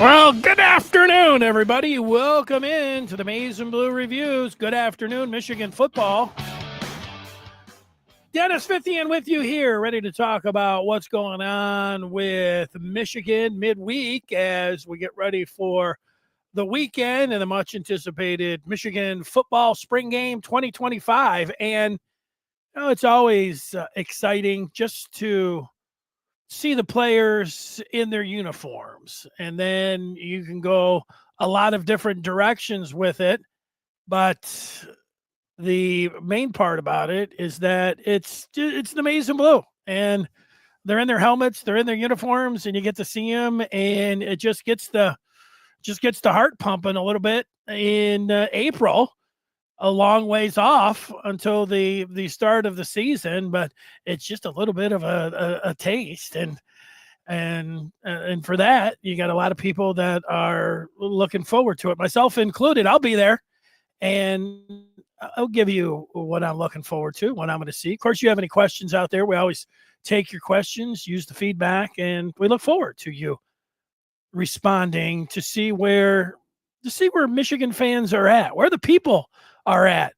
Well, good afternoon, everybody. Welcome in to the Maize and Blue Reviews. Good afternoon, Michigan football. Dennis Fithian with you here, ready to talk about what's going on with Michigan midweek as we get ready for the weekend and the much anticipated Michigan football spring game 2025. And it's always exciting just to see the players in their uniforms, and then you can go a lot of different directions with it. But the main part about it is that it's the maize and blue, and they're in their helmets, they're in their uniforms, and you get to see them, and it just gets the heart pumping a little bit in April. A long ways off until the start of the season, but it's just a little bit of a taste, and for that you got a lot of people that are looking forward to it, myself included. I'll be there, and I'll give you what I'm looking forward to, what I'm going to see. Of course, you have any questions out there, we always take your questions, use the feedback, and we look forward to you responding to see where Michigan fans are at, where the people are at.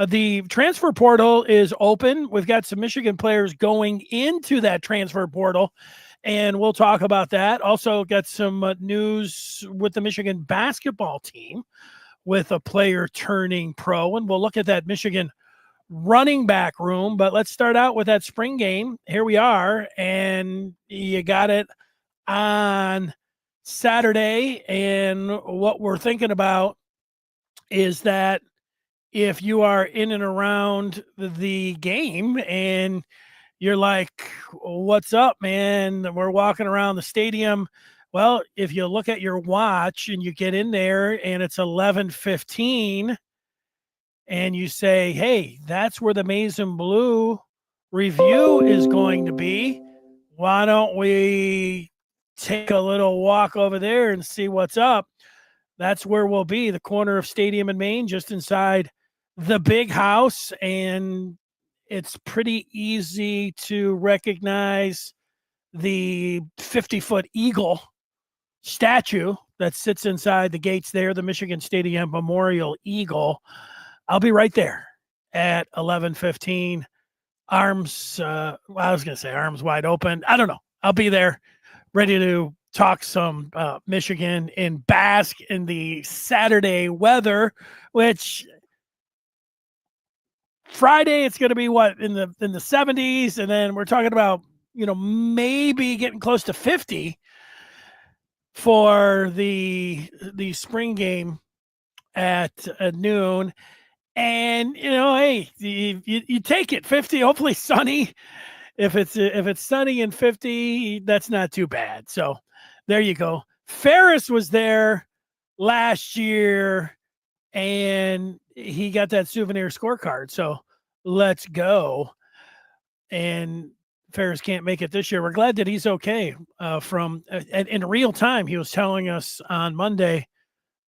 The transfer portal is open. We've got some Michigan players going into that transfer portal, and we'll talk about that. Also got some news with the Michigan basketball team with a player turning pro, and we'll look at that Michigan running back room. But let's start out with that spring game. Here we are, and you got it on Saturday, and what we're thinking about is that if you are in and around the game and you're like, what's up, man? We're walking around the stadium. Well, if you look at your watch and you get in there and it's 11:15 and you say, hey, that's where the Maize and Blue review is going to be. Why don't we take a little walk over there and see what's up? That's where we'll be, the corner of Stadium and Main, just inside the big house. And it's pretty easy to recognize the 50-foot eagle statue that sits inside the gates there, the Michigan Stadium Memorial Eagle. I'll be right there at 11:15. Arms, I was going to say arms wide open. I don't know. I'll be there ready to talk some Michigan and bask in the Saturday weather, which Friday it's going to be what in the 70s, and then we're talking about maybe getting close to 50 for the spring game at noon. And hey, you take it. 50, hopefully sunny. If it's sunny and 50, that's not too bad. So there you go. Ferris was there last year, and he got that souvenir scorecard. So let's go. And Ferris can't make it this year. We're glad that he's okay. In real time, he was telling us on Monday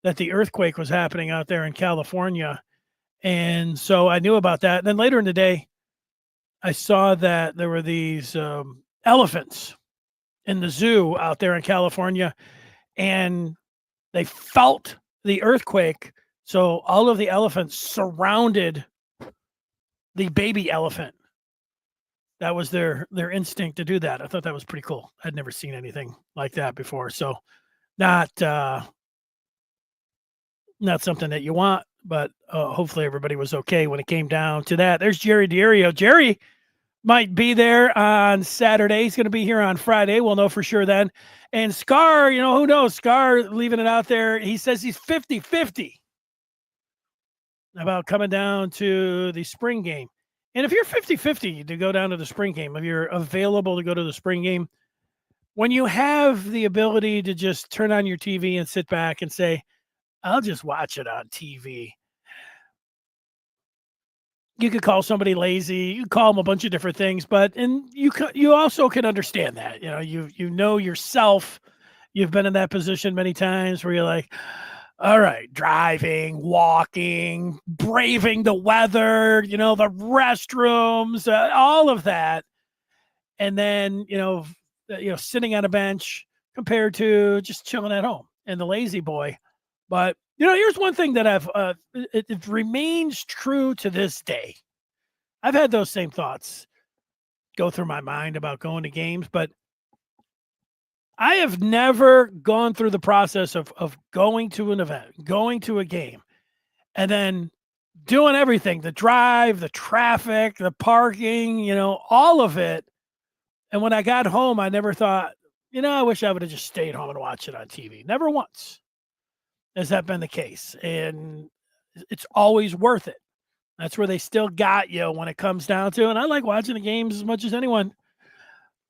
that the earthquake was happening out there in California. And so I knew about that. And then later in the day, I saw that there were these elephants in the zoo out there in California, and they felt the earthquake. So all of the elephants surrounded the baby elephant. That was their instinct to do that. I thought that was pretty cool. I'd never seen anything like that before. So not something that you want, but hopefully everybody was okay when it came down to that. There's Jerry D'Ario. Jerry might be there on Saturday. He's going to be here on Friday. We'll know for sure then. And Scar, who knows? Scar leaving it out there. He says he's 50-50 about coming down to the spring game. And if you're 50-50 to go down to the spring game, if you're available to go to the spring game, when you have the ability to just turn on your TV and sit back and say, I'll just watch it on TV. You could call somebody lazy. You call them a bunch of different things, and you also can understand that. You know yourself. You've been in that position many times where you're like, all right, driving, walking, braving the weather, the restrooms, all of that, and then sitting on a bench compared to just chilling at home. and the lazy boy. But, here's one thing that it remains true to this day. I've had those same thoughts go through my mind about going to games, but I have never gone through the process of going to an event, going to a game, and then doing everything, the drive, the traffic, the parking, all of it. And when I got home, I never thought, I wish I would have just stayed home and watched it on TV. Never once has that been the case. And it's always worth it. That's where they still got you when it comes down to. And I like watching the games as much as anyone,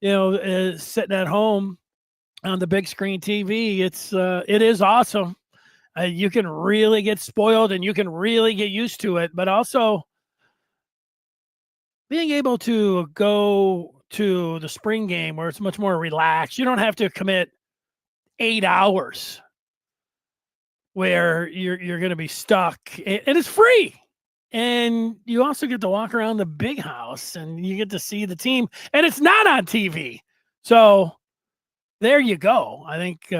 sitting at home on the big screen TV. It is awesome. You can really get spoiled and you can really get used to it, but also being able to go to the spring game where it's much more relaxed. You don't have to commit 8 hours where you're going to be stuck, and it's free. And you also get to walk around the big house and you get to see the team, and it's not on TV. So there you go. I think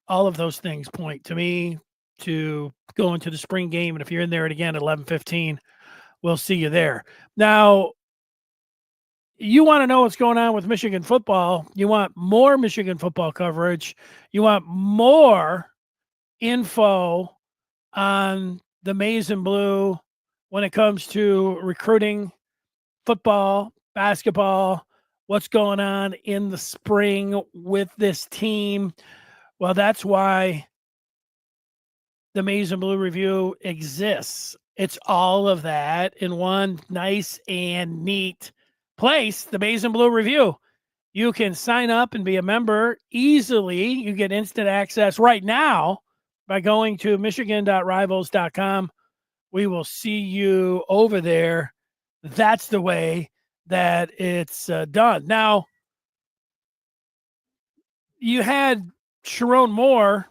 all of those things point to me to going to the spring game. And if you're in there again at 11:15, we'll see you there. Now, you want to know what's going on with Michigan football. You want more Michigan football coverage. You want more info on the Maize and Blue when it comes to recruiting, football, basketball, what's going on in the spring with this team. Well, that's why the Maize and Blue Review exists. It's all of that in one nice and neat place, the Maize and Blue Review. You can sign up and be a member easily. You get instant access right now by going to michigan.rivals.com. We will see you over there. That's the way that it's done. Now, you had Sharon Moore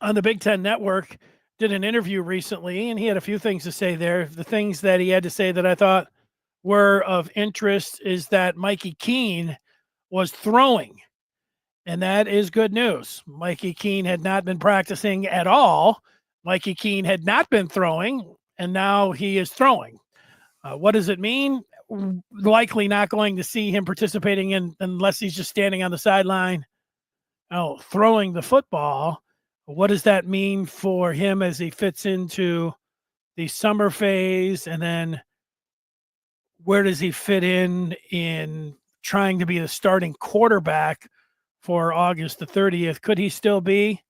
on the Big Ten Network did an interview recently, and he had a few things to say there. The things that he had to say that I thought were of interest is that Mikey Keene was throwing, and that is good news. Mikey Keene had not been practicing at all. Mikey Keene had not been throwing, and now he is throwing. What does it mean? Likely not going to see him participating in unless he's just standing on the sideline, throwing the football. What does that mean for him as he fits into the summer phase? And then where does he fit in trying to be the starting quarterback for August the 30th? Could he still be?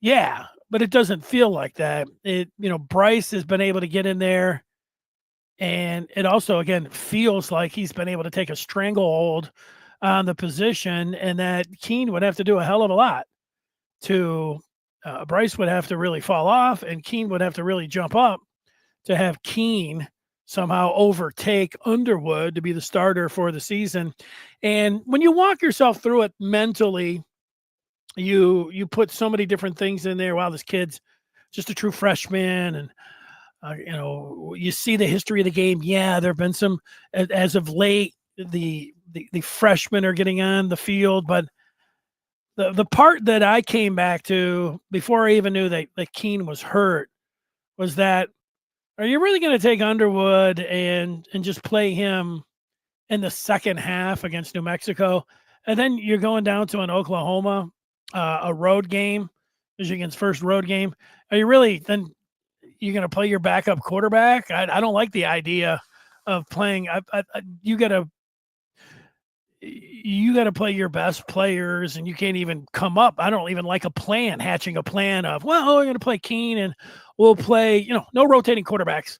Yeah, but it doesn't feel like that. Bryce has been able to get in there, and it also, again, feels like he's been able to take a stranglehold on the position, and that Keene would have to do a hell of a lot to Bryce would have to really fall off, and Keene would have to really jump up to have Keene somehow overtake Underwood to be the starter for the season. And when you walk yourself through it mentally, you put so many different things in there. Wow, this kid's just a true freshman, and you see the history of the game. Yeah, there have been some as of late. The freshmen are getting on the field, but the part that I came back to before I even knew that Keene was hurt was that, are you really going to take Underwood and just play him in the second half against New Mexico? And then you're going down to an Oklahoma, a road game, Michigan's first road game. Are you really, then you're going to play your backup quarterback? I don't like the idea of playing. You got to play your best players, and you can't even come up. I don't even like hatching a plan of, we're going to play Keene and we'll play, no rotating quarterbacks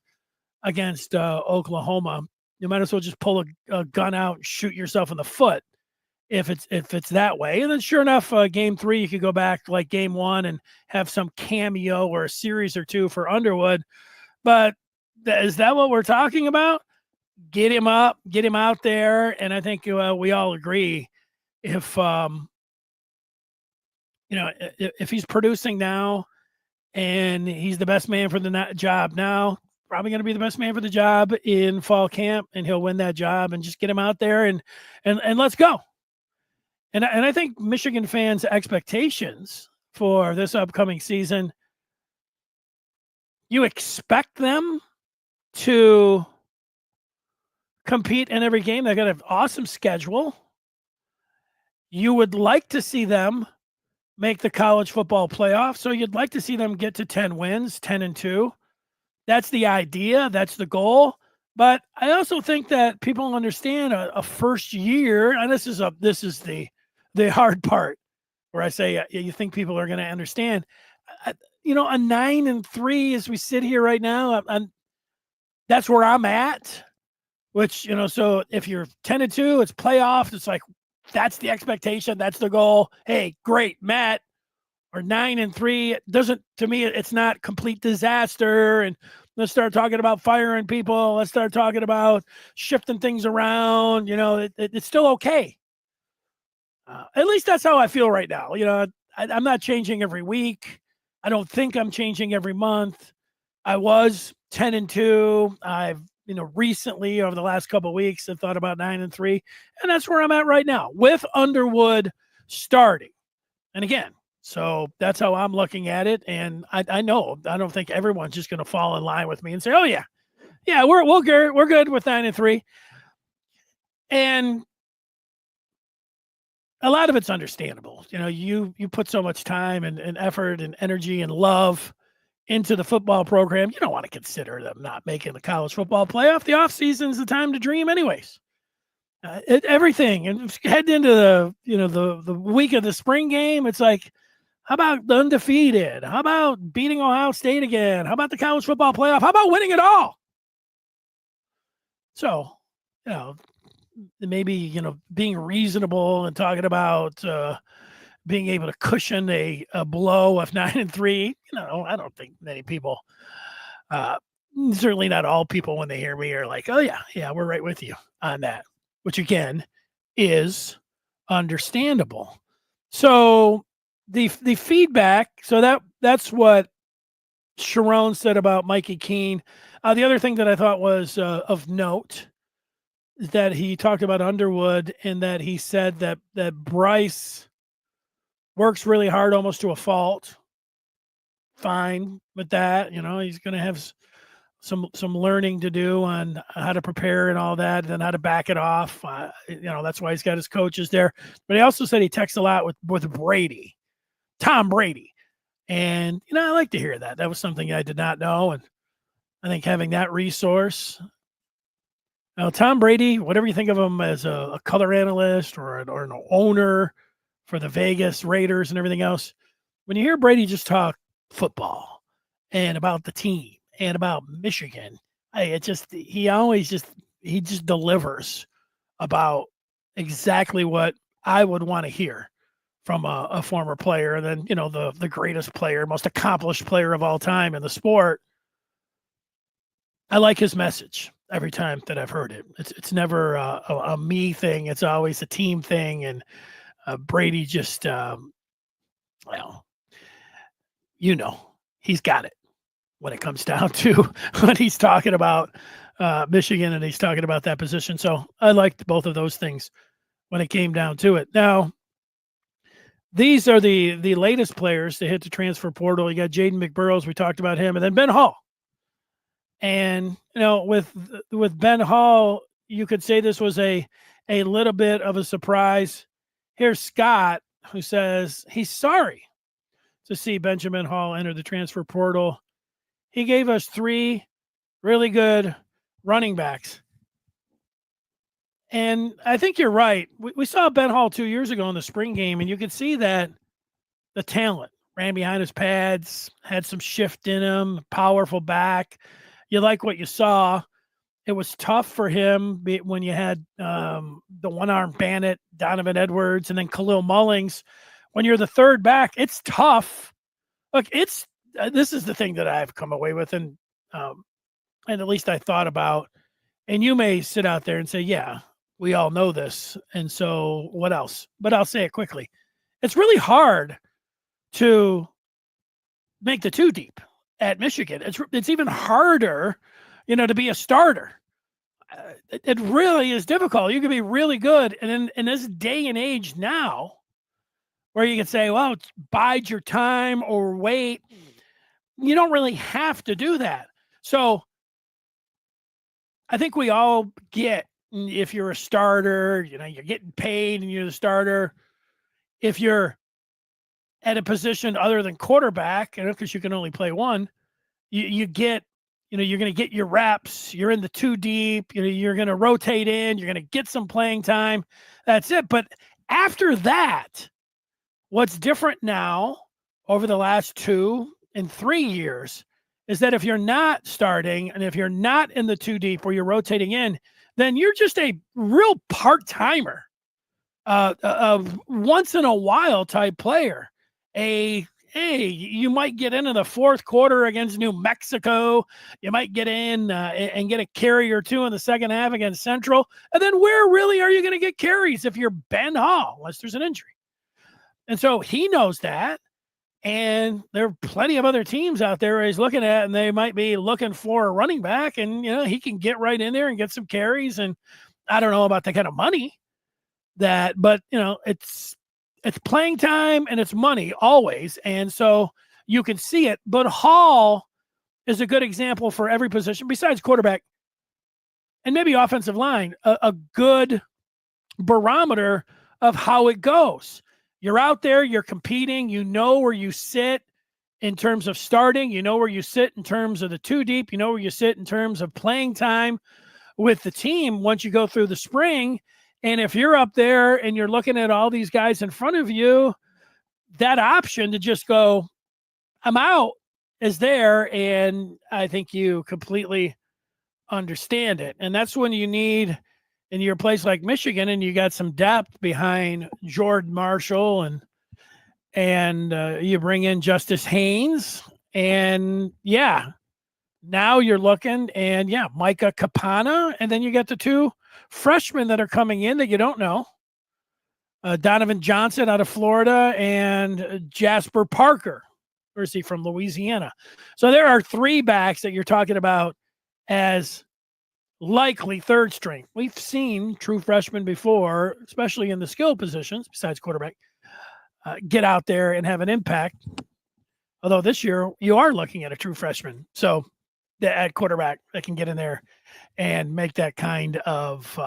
against Oklahoma. You might as well just pull a gun out and shoot yourself in the foot if it's that way. And then sure enough, game 3, you could go back like game 1 and have some cameo or a series or two for Underwood. But is that what we're talking about? Get him up, get him out there. And I think we all agree if he's producing now and he's the best man for the job now, probably going to be the best man for the job in fall camp, and he'll win that job. And just get him out there and let's go. And I think Michigan fans' expectations for this upcoming season, you expect them to compete in every game. They're going to have an awesome schedule. You would like to see them make the college football playoff. So you'd like to see them get to 10 wins, 10-2. That's the idea. That's the goal. But I also think that people understand a first year, and this is the hard part where I say you think people are going to understand. A 9-3 as we sit here right now, that's where I'm at. Which so if you're 10-2, it's playoff. It's like that's the expectation. That's the goal. Hey, great, Matt. Or 9-3 doesn't, to me, it's not complete disaster. And let's start talking about firing people. Let's start talking about shifting things around. It's still okay. At least that's how I feel right now. I'm not changing every week. I don't think I'm changing every month. I was 10-2. I've recently over the last couple of weeks have thought about 9-3, and that's where I'm at right now with Underwood starting. And again, so that's how I'm looking at it. And I know I don't think everyone's just going to fall in line with me and say, "Oh yeah, we're good with 9-3." And a lot of it's understandable. You put so much time and effort and energy and love into the football program. You don't want to consider them not making the college football playoff. The offseason is the time to dream anyways. Everything. And head into the week of the spring game, it's like, how about the undefeated? How about beating Ohio State again? How about the college football playoff? How about winning it all? So, maybe, being reasonable and talking about being able to cushion a blow of 9-3. I don't think many people, certainly not all people when they hear me are like, "Oh yeah, we're right with you on that," which again is understandable. So the feedback, so that's what Sharon said about Mikey Keene. The other thing that I thought was of note is that he talked about Underwood and that he said that Bryce works really hard, almost to a fault. Fine with that. He's going to have some learning to do on how to prepare and all that, and then how to back it off. That's why he's got his coaches there. But he also said he texts a lot with Brady, Tom Brady. And, I like to hear that. That was something I did not know. And I think having that resource. Now, Tom Brady, whatever you think of him as a color analyst or an owner for the Vegas Raiders and everything else, when you hear Brady just talk football and about the team and about Michigan, he just delivers about exactly what I would want to hear from a former player. And then, the greatest player, most accomplished player of all time in the sport. I like his message every time that I've heard it. It's never a me thing. It's always a team thing. And Brady just, he's got it when it comes down to when he's talking about Michigan and he's talking about that position. So I liked both of those things when it came down to it. Now, these are the latest players to hit the transfer portal. You got Jaden McBurrows, we talked about him, and then Ben Hall. And, with Ben Hall, you could say this was a little bit of a surprise. Here's Scott, who says he's sorry to see Benjamin Hall enter the transfer portal. He gave us 3 really good running backs. And I think you're right. We saw Ben Hall 2 years ago in the spring game, and you could see that the talent ran behind his pads, had some shift in him, powerful back. You like what you saw. It was tough for him when you had the one-armed bandit, Donovan Edwards, and then Khalil Mullings. When you're the third back, it's tough. Look, this is the thing that I've come away with, and at least I thought about. And you may sit out there and say, "Yeah, we all know this, and so what else?" But I'll say it quickly. It's really hard to make the 2 deep at Michigan. It's even harder, to be a starter. it really is difficult. You can be really good. And in this day and age now, where you can say, well, bide your time or wait, you don't really have to do that. So I think we all get, if you're a starter, you're getting paid and you're the starter. If you're at a position other than quarterback, because you can only play one, you get, you're going to get your reps. You're in the two deep. You're going to rotate in. You're going to get some playing time. That's it. But after that, what's different now over the last 2 and 3 years is that if you're not starting and if you're not in the two deep where you're rotating in, then you're just a real part-timer, a once in a while type player. Hey, you might get into the fourth quarter against New Mexico. You might get in and get a carry or two in the second half against Central. And then where really are you going to get carries if you're Ben Hall, unless there's an injury? And so he knows that. And there are plenty of other teams out there he's looking at, and they might be looking for a running back. And, he can get right in there and get some carries. And I don't know about the kind of money but it's playing time and it's money always. And so you can see it. But Hall is a good example for every position besides quarterback and maybe offensive line, a good barometer of how it goes. You're out there, you're competing, where you sit in terms of starting, where you sit in terms of the two deep, where you sit in terms of playing time with the team once you go through the spring. And if you're up there and you're looking at all these guys in front of you, that option to just go, I'm out, is there. And I think you completely understand it. And that's when you need, in your place like Michigan, and you got some depth behind Jordan Marshall and you bring in Justice Haynes, and now you're looking, and Micah Kapana, and then you got the two freshmen that are coming in that you don't know, Donovan Johnson out of Florida and Jasper Parker, or is he from Louisiana? So there are 3 backs that you're talking about as likely third string. We've seen true freshmen before, especially in the skill positions, besides quarterback, get out there and have an impact. Although this year you are looking at a true freshman, so at quarterback that can get in there and make that kind of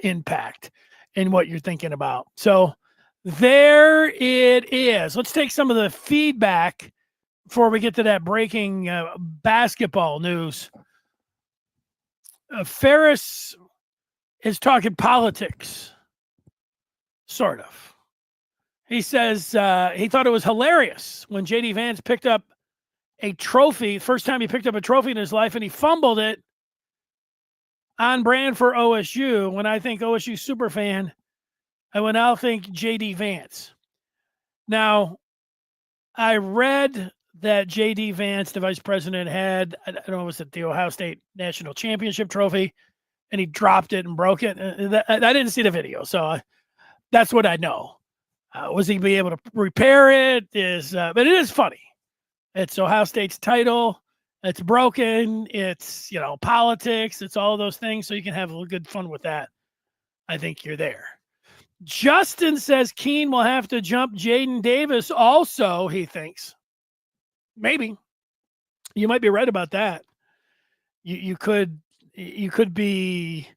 impact in what you're thinking about. So there it is. Let's take some of the feedback before we get to that breaking basketball news. Ferris is talking politics, sort of. He says he thought it was hilarious when J.D. Vance picked up a trophy, first time he picked up a trophy in his life, and he fumbled it on brand for OSU. When I think OSU superfan, I would now think J.D. Vance. Now, I read that J.D. Vance, the vice president, had, I don't know, was it the Ohio State National Championship trophy, and he dropped it and broke it. I didn't see the video, so that's what I know. Was he be able to repair it? But it is funny. It's Ohio State's title. It's broken. It's, politics. It's all those things, so you can have a little good fun with that. I think you're there. Justin says Keene will have to jump Jaden Davis also, he thinks. Maybe. You might be right about that. You could be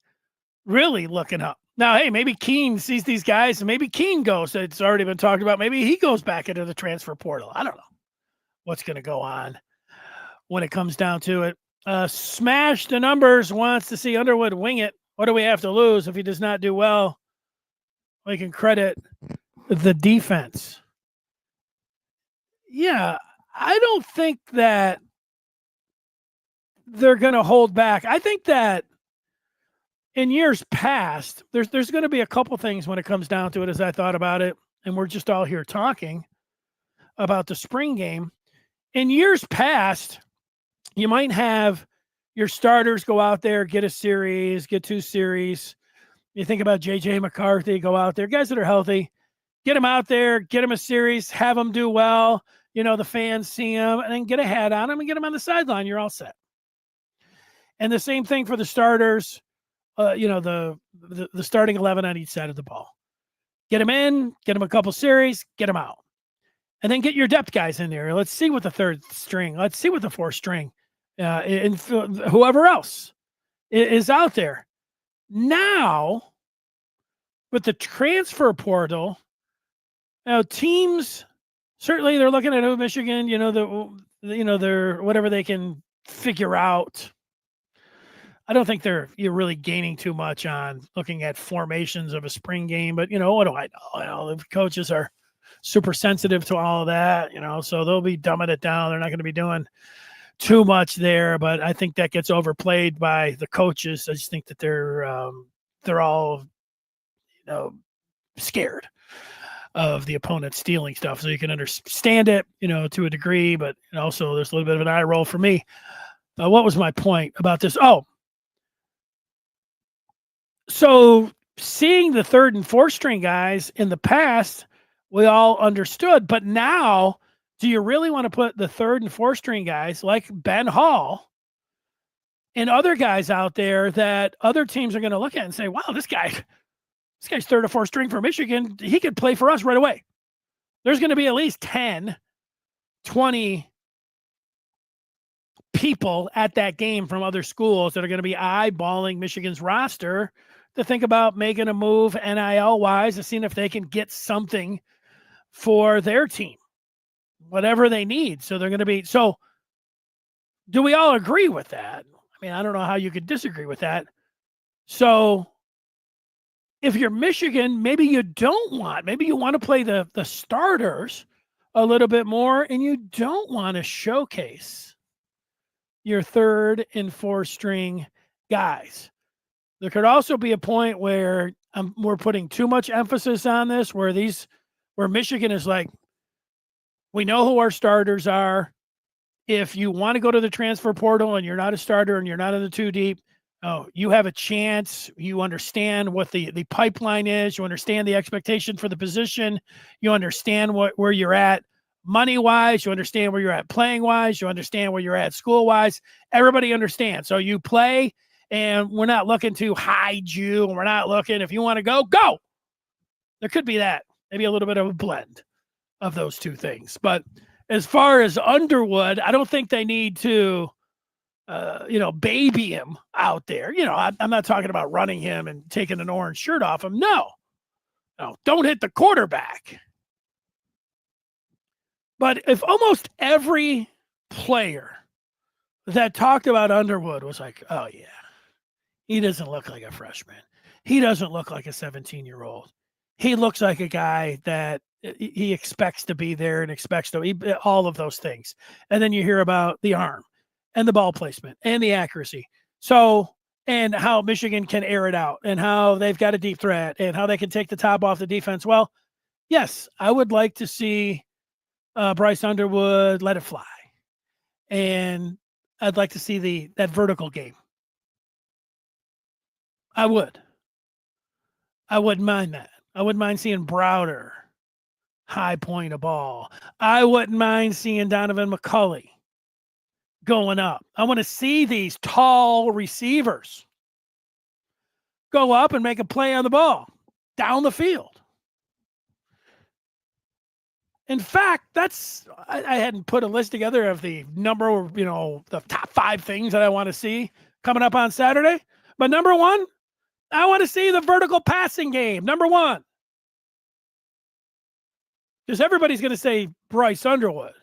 really looking up. Now, hey, maybe Keene sees these guys, and maybe Keene goes. It's already been talked about. Maybe he goes back into the transfer portal. I don't know what's going to go on when it comes down to it. Smash the Numbers wants to see Underwood wing it. What do we have to lose if he does not do well? We can credit the defense. Yeah, I don't think that they're going to hold back. I think that in years past, there's going to be a couple things when it comes down to it as I thought about it, and we're just all here talking about the spring game. In years past, you might have your starters go out there, get a series, get 2 series. You think about J.J. McCarthy, go out there, guys that are healthy, get them out there, get them a series, have them do well. The fans see them, and then get a hat on them and get them on the sideline. You're all set. And the same thing for the starters, the starting 11 on each side of the ball. Get them in, get them a couple series, get them out. And then get your depth guys in there. Let's see what the third string, let's see what the fourth string, and whoever else is out there. Now, with the transfer portal, teams certainly they're looking at Michigan. They're whatever they can figure out. I don't think you're really gaining too much on looking at formations of a spring game, but what do I know? The coaches are super sensitive to all of that, so they'll be dumbing it down. They're not going to be doing too much there, but I think that gets overplayed by the coaches. I just think that they're all, scared of the opponent stealing stuff. So you can understand it, to a degree, but also there's a little bit of an eye roll for me. What was my point about this? So seeing the third and fourth string guys in the past, we all understood, but now do you really want to put the third and fourth string guys like Ben Hall and other guys out there that other teams are going to look at and say, wow, this guy's third or fourth string for Michigan. He could play for us right away. There's going to be at least 10, 20 people at that game from other schools that are going to be eyeballing Michigan's roster to think about making a move NIL-wise and seeing if they can get something for their team, whatever they need. So they're going to be – so do we all agree with that? I mean, I don't know how you could disagree with that. So if you're Michigan, maybe you want to play the starters a little bit more, and you don't want to showcase your third and fourth string guys. There could also be a point where we're putting too much emphasis on this, where Michigan is like, we know who our starters are. If you want to go to the transfer portal and you're not a starter and you're not in the two deep, you have a chance. You understand what the pipeline is. You understand the expectation for the position. You understand where you're at money-wise. You understand where you're at playing-wise. You understand where you're at school-wise. Everybody understands. So you play, and we're not looking to hide you, and we're not looking, if you want to go. There could be that. Maybe a little bit of a blend of those two things. But as far as Underwood, I don't think they need to baby him out there. I'm not talking about running him and taking an orange shirt off him. No, don't hit the quarterback. But if almost every player that talked about Underwood was like, oh, yeah, he doesn't look like a freshman. He doesn't look like a 17-year-old. He looks like a guy that he expects to be there and expects to all of those things. And then you hear about the arm and the ball placement and the accuracy. So, and how Michigan can air it out and how they've got a deep threat and how they can take the top off the defense. Well, yes, I would like to see Bryce Underwood let it fly. And I'd like to see that vertical game. I wouldn't mind that. I wouldn't mind seeing Browder high point a ball. I wouldn't mind seeing Donovan McCulley going up. I want to see these tall receivers go up and make a play on the ball down the field. In fact, I hadn't put a list together of the the top 5 things that I want to see coming up on Saturday. But number 1, I want to see the vertical passing game. Number 1. Because everybody's going to say Bryce Underwood.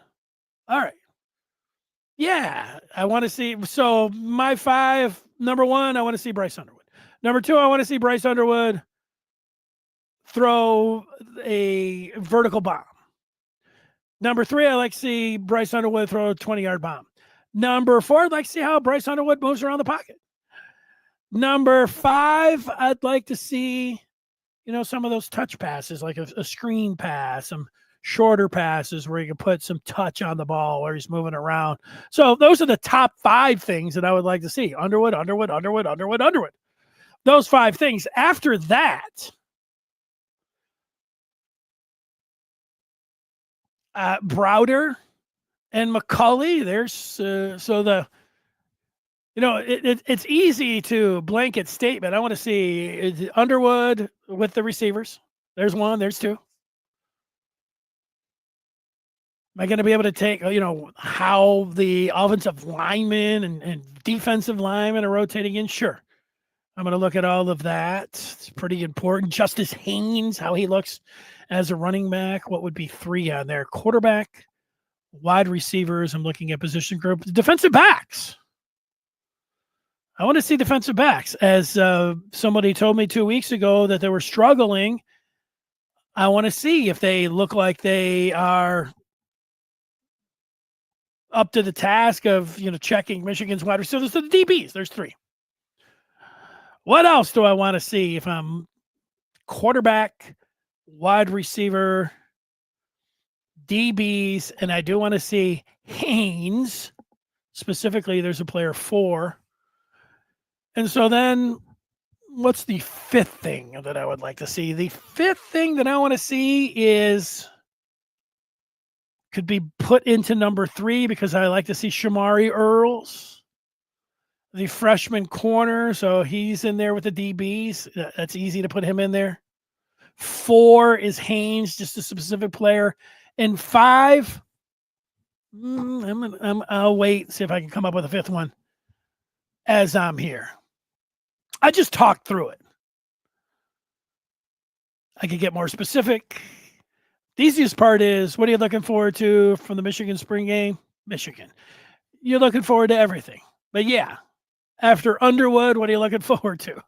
All right. Yeah, I want to see. So my 5, number 1, I want to see Bryce Underwood. Number 2, I want to see Bryce Underwood throw a vertical bomb. Number 3, I like to see Bryce Underwood throw a 20-yard bomb. Number 4, I'd like to see how Bryce Underwood moves around the pocket. Number 5, I'd like to see, some of those touch passes, like a screen pass, some shorter passes where you can put some touch on the ball where he's moving around. So those are the top 5 things that I would like to see. Underwood. Those 5 things. After that, Browder and McCulley. There's It's easy to blanket statement. I want to see Underwood with the receivers. There's one. There's two. Am I going to be able to take, how the offensive linemen and defensive linemen are rotating in? Sure. I'm going to look at all of that. It's pretty important. Justice Haynes, how he looks as a running back. What would be 3 on there? Quarterback, wide receivers. I'm looking at position group. Defensive backs. I want to see defensive backs. As somebody told me 2 weeks ago that they were struggling, I want to see if they look like they are up to the task of, checking Michigan's wide receivers. So the DBs, there's 3. What else do I want to see if I'm quarterback, wide receiver, DBs, and I do want to see Haynes. Specifically, there's a player 4. And so then what's the 5th thing that I would like to see? The 5th thing that I want to see could be put into number 3 because I like to see Shamari Earls, the freshman corner. So he's in there with the DBs. That's easy to put him in there. 4 is Haynes, just a specific player. And 5, I'll wait and see if I can come up with a 5th one as I'm here. I just talked through it. I could get more specific. The easiest part is, what are you looking forward to from the Michigan spring game? Michigan. You're looking forward to everything. But yeah, after Underwood, what are you looking forward to?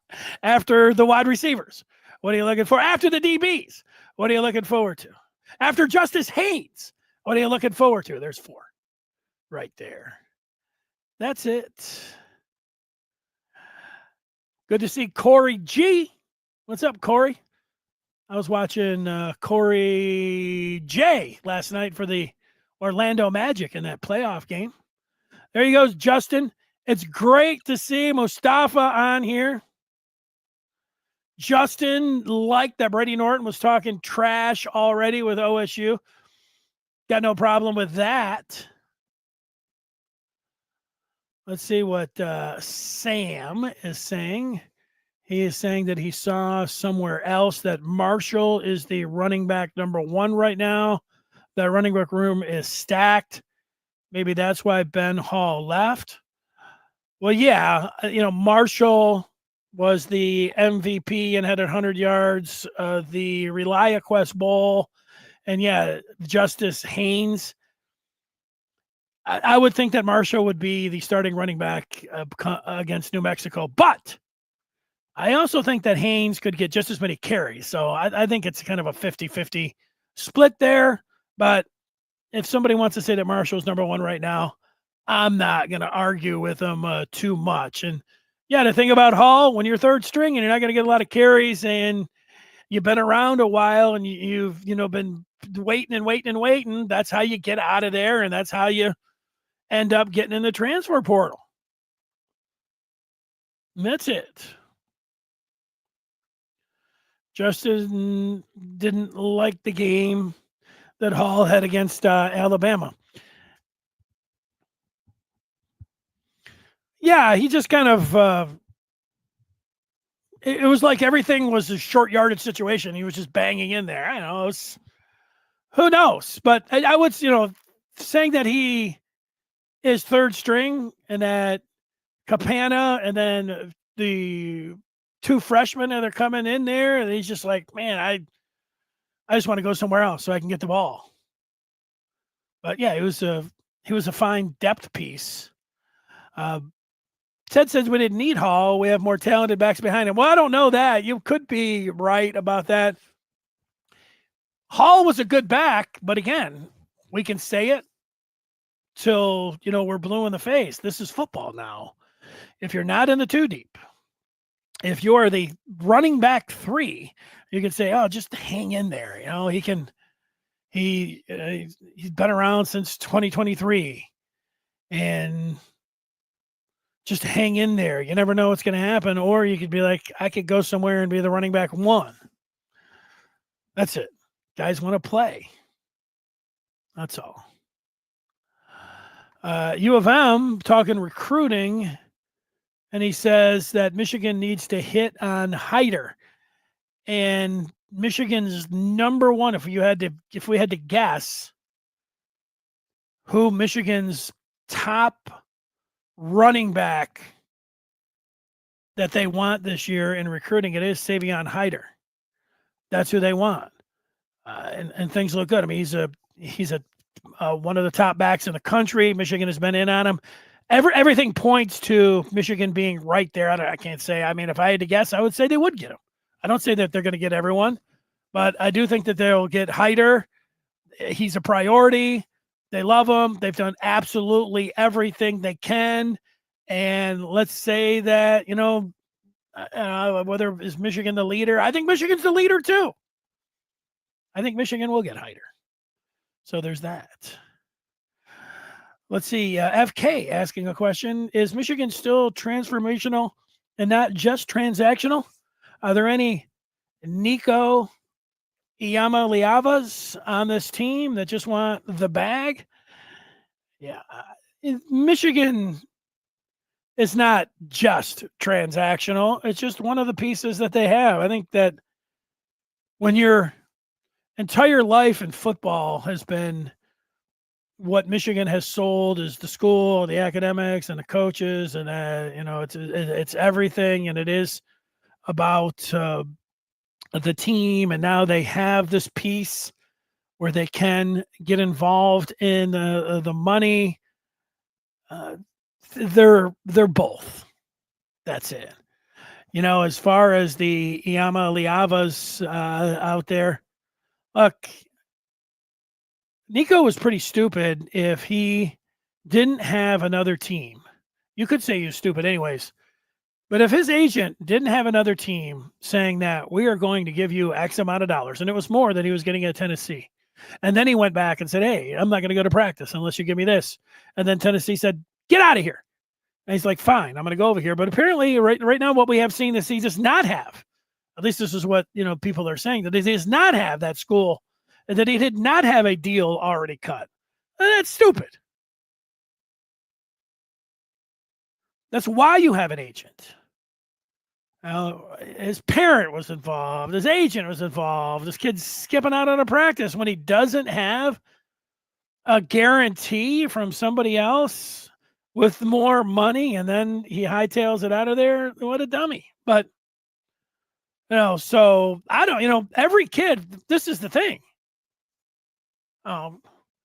After the wide receivers, what are you looking for? After the DBs, what are you looking forward to? After Justice Haynes, what are you looking forward to? There's 4 right there. That's it. Good to see Corey G. What's up, Corey? I was watching Corey J last night for the Orlando Magic in that playoff game. There he goes, Justin. It's great to see Mustafa on here. Justin liked that Brady Norton was talking trash already with OSU. Got no problem with that. Let's see what Sam is saying. He is saying that he saw somewhere else that Marshall is the running back number 1 right now. That running back room is stacked. Maybe that's why Ben Hall left. Well, yeah, Marshall was the MVP and had 100 yards. The ReliaQuest Bowl. And yeah, Justice Haynes. I would think that Marshall would be the starting running back against New Mexico. But I also think that Haynes could get just as many carries. So I think it's kind of a 50-50 split there. But if somebody wants to say that Marshall's number 1 right now, I'm not going to argue with them too much. And yeah, the thing about Hall, when you're third string and you're not going to get a lot of carries and you've been around a while and you've been waiting, that's how you get out of there, and that's how you end up getting in the transfer portal. And that's it. Justin didn't like the game that Hall had against Alabama. Yeah, he just kind of it was like everything was a short yardage situation. He was just banging in there. I know. Who knows? But I would, saying that he is third string and that Capana and then the 2 freshmen that are coming in there, and he's just like, man, I just want to go somewhere else so I can get the ball. But yeah, he was a fine depth piece. Ted says we didn't need Hall. We have more talented backs behind him. Well, I don't know that. You could be right about that. Hall was a good back, but again, we can say it till, we're blue in the face. This is football now. If you're not in the 2 deep, if you're the running back 3, you can say, oh, just hang in there. He's been around since 2023 and just hang in there. You never know what's going to happen. Or you could be like, I could go somewhere and be the running back 1. That's it. Guys want to play. That's all. U of M talking recruiting. and he says that Michigan needs to hit on Hyder. And Michigan's number one, if we had to guess who Michigan's top running back that they want this year in recruiting, it is Savion Hyder. That's who they want, and things look good. I mean, he's a one of the top backs in the country. Michigan has been in on him. Everything points to Michigan being right there. I can't say. I mean, if I had to guess, I would say they would get him. I don't say that they're going to get everyone, but I do think that they'll get Hyder. He's a priority. They love him. They've done absolutely everything they can. And let's say that, whether is Michigan the leader, I think Michigan's the leader too. I think Michigan will get Hyder. So there's that. Let's see. FK asking a question. Is Michigan still transformational and not just transactional? Are there any Nico Iamaleavas on this team that just want the bag? Yeah. Michigan is not just transactional. It's just one of the pieces that they have. I think that when your entire life in football has been what Michigan has sold is the school, the academics, and the coaches, and it's everything, and it is about the team. And now they have this piece where they can get involved in the money. They're both. That's it. As far as the Iamaleavas out there, look, Nico was pretty stupid if he didn't have another team. You could say he was stupid anyways. But if his agent didn't have another team saying that we are going to give you X amount of dollars, and it was more than he was getting at Tennessee, and then he went back and said, hey, I'm not going to go to practice unless you give me this. And then Tennessee said, get out of here. And he's like, fine, I'm going to go over here. But apparently right now what we have seen is he does not have, at least this is what people are saying, that he does not have that school, and that he did not have a deal already cut. And that's stupid. That's why you have an agent. His parent was involved. His agent was involved. This kid's skipping out on a practice when he doesn't have a guarantee from somebody else with more money, and then he hightails it out of there. What a dummy. But, so I don't, every kid, this is the thing.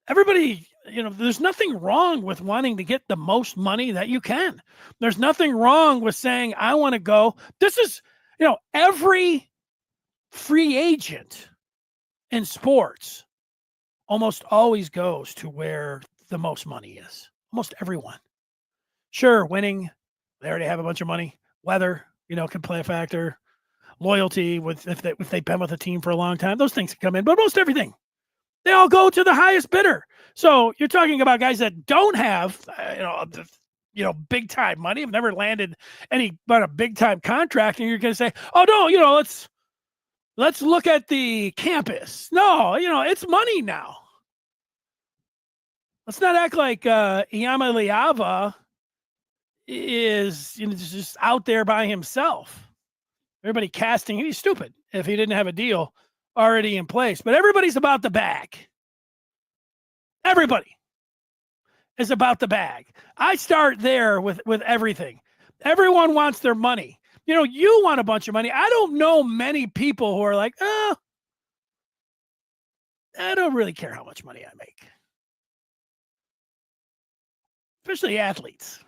Everybody, there's nothing wrong with wanting to get the most money that you can. There's nothing wrong with saying, I want to go. This is, every free agent in sports almost always goes to where the most money is. Almost everyone. Sure, winning, they already have a bunch of money. Weather, can play a factor. Loyalty, if they've been with a team for a long time, those things can come in. But most everything, they all go to the highest bidder. So you're talking about guys that don't have, big time money, have never landed any but a big time contract, and you're going to say, oh no, let's look at the campus. No, it's money now. Let's not act like Iamaleava is just out there by himself. Everybody casting, he's stupid if he didn't have a deal already in place. But everybody's about the bag. Everybody is about the bag. I start there with everything. Everyone wants their money. You want a bunch of money. I don't know many people who are like, I don't really care how much money I make. Especially athletes.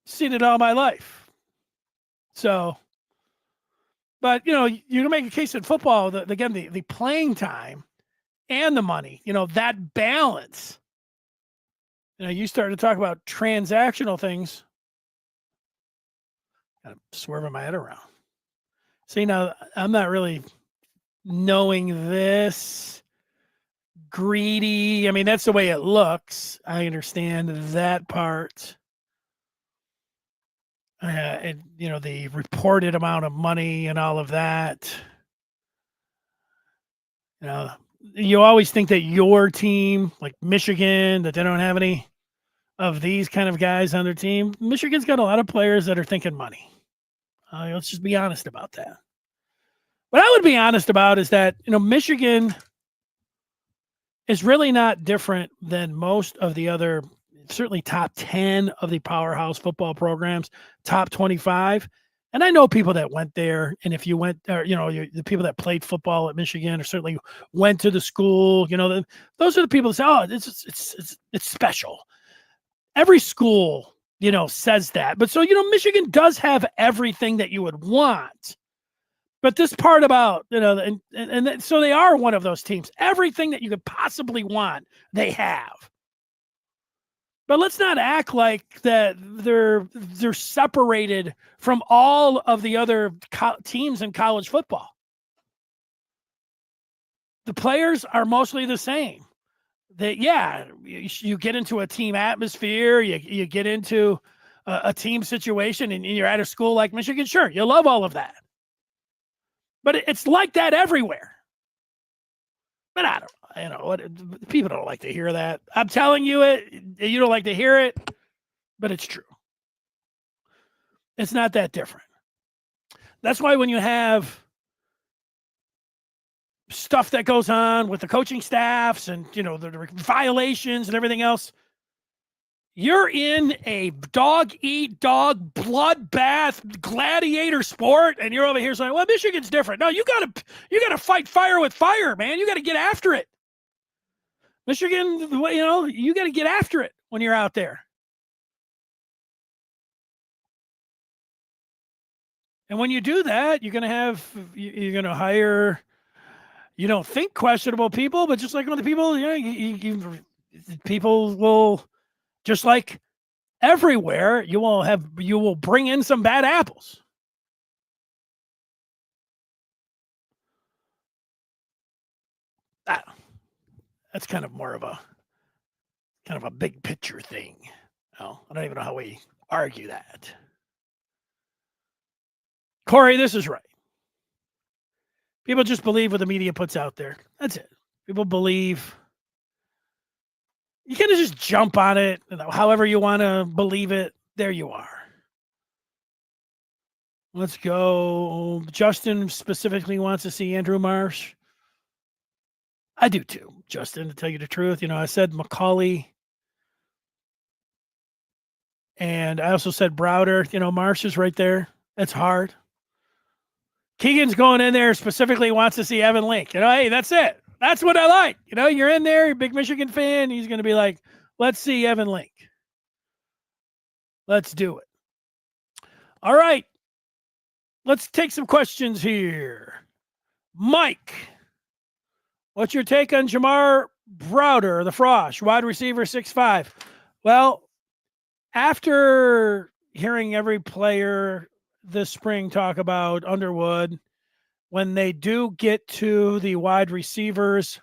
Seen it all my life. So, but, you can make a case in football that, again, the playing time and the money, that balance. You start to talk about transactional things. I'm swerving my head around. See, now I'm not really knowing this. Greedy. I mean, that's the way it looks. I understand that part. And, the reported amount of money and all of that. You always think that your team, like Michigan, that they don't have any of these kind of guys on their team, Michigan's got a lot of players that are thinking money. Let's just be honest about that. What I would be honest about is that, Michigan is really not different than most of the other, certainly top 10 of the powerhouse football programs, top 25. And I know people that went there, and if you went, or, the people that played football at Michigan or certainly went to the school, those are the people that say, oh, it's special. Every school, says that. But so, Michigan does have everything that you would want. But this part about, and so they are one of those teams. Everything that you could possibly want, they have. But let's not act like that they're separated from all of the other teams in college football. The players are mostly the same. You get into a team atmosphere, you get into a team situation, and you're at a school like Michigan. Sure, you love all of that. But it's like that everywhere. But I don't, what people don't like to hear that. I'm telling you it. You don't like to hear it, but it's true. It's not that different. That's why when you have stuff that goes on with the coaching staffs and, the violations and everything else, you're in a dog-eat-dog bloodbath gladiator sport, and you're over here saying, well, Michigan's different. No, you gotta fight fire with fire, man. You got to get after it. Michigan, you got to get after it when you're out there. And when you do that, you're going to hire, you don't think questionable people, but just like other people, people will, just like everywhere, you will bring in some bad apples. That's kind of more of a big picture thing. I don't even know how we argue that. Corey, this is right. People just believe what the media puts out there. That's it. People believe. You can't just jump on it however you want to believe it. There you are. Let's go. Justin specifically wants to see Andrew Marsh. I do too, Justin, to tell you the truth. I said McCauley. And I also said Browder. Marsh is right there. That's hard. Keegan's going in there, specifically wants to see Evan Link. Hey, that's it. That's what I like. You're in there, you're a big Michigan fan. He's going to be like, let's see Evan Link. Let's do it. All right. Let's take some questions here. Mike, what's your take on Jamar Browder, the Frosh, wide receiver, 6'5"? Well, after hearing every player this spring talk about Underwood, when they do get to the wide receivers,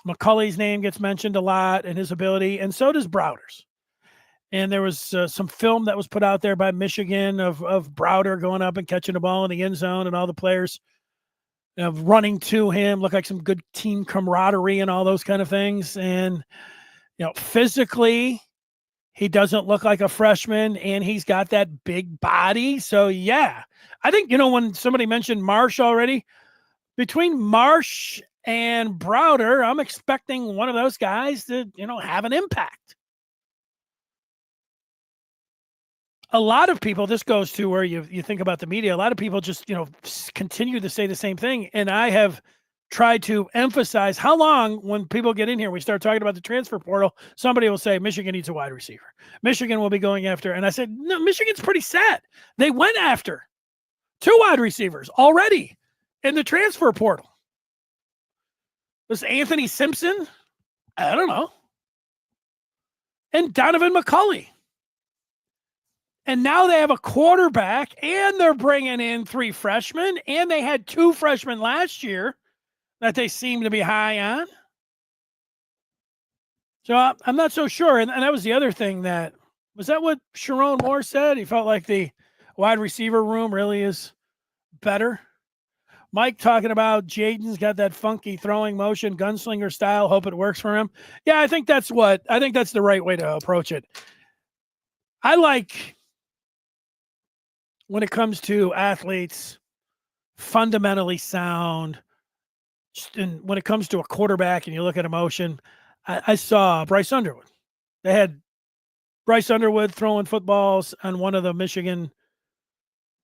McCulley's name gets mentioned a lot and his ability, and so does Browder's. And there was some film that was put out there by Michigan of Browder going up and catching the ball in the end zone and all the players running to him, look like some good team camaraderie and all those kind of things. And, physically, he doesn't look like a freshman, and he's got that big body. So, yeah, I think, when somebody mentioned Marsh already, between Marsh and Browder, I'm expecting one of those guys to, have an impact. A lot of people, this goes to where you think about the media, a lot of people just, continue to say the same thing. And I have tried to emphasize how long, when people get in here, we start talking about the transfer portal, somebody will say Michigan needs a wide receiver. Michigan will be going after. And I said, no, Michigan's pretty set. They went after 2 wide receivers already in the transfer portal. Was Anthony Simpson? I don't know. And Donovan McCulley. And now they have a quarterback, and they're bringing in 3 freshmen, and they had 2 freshmen last year that they seem to be high on. So I'm not so sure. And that was the other thing was that what Sharon Moore said? He felt like the wide receiver room really is better. Mike talking about Jaden's got that funky throwing motion, gunslinger style. Hope it works for him. Yeah, I think that's the right way to approach it. I like when it comes to athletes, fundamentally sound. And when it comes to a quarterback and you look at emotion, I saw Bryce Underwood. They had Bryce Underwood throwing footballs on one of the Michigan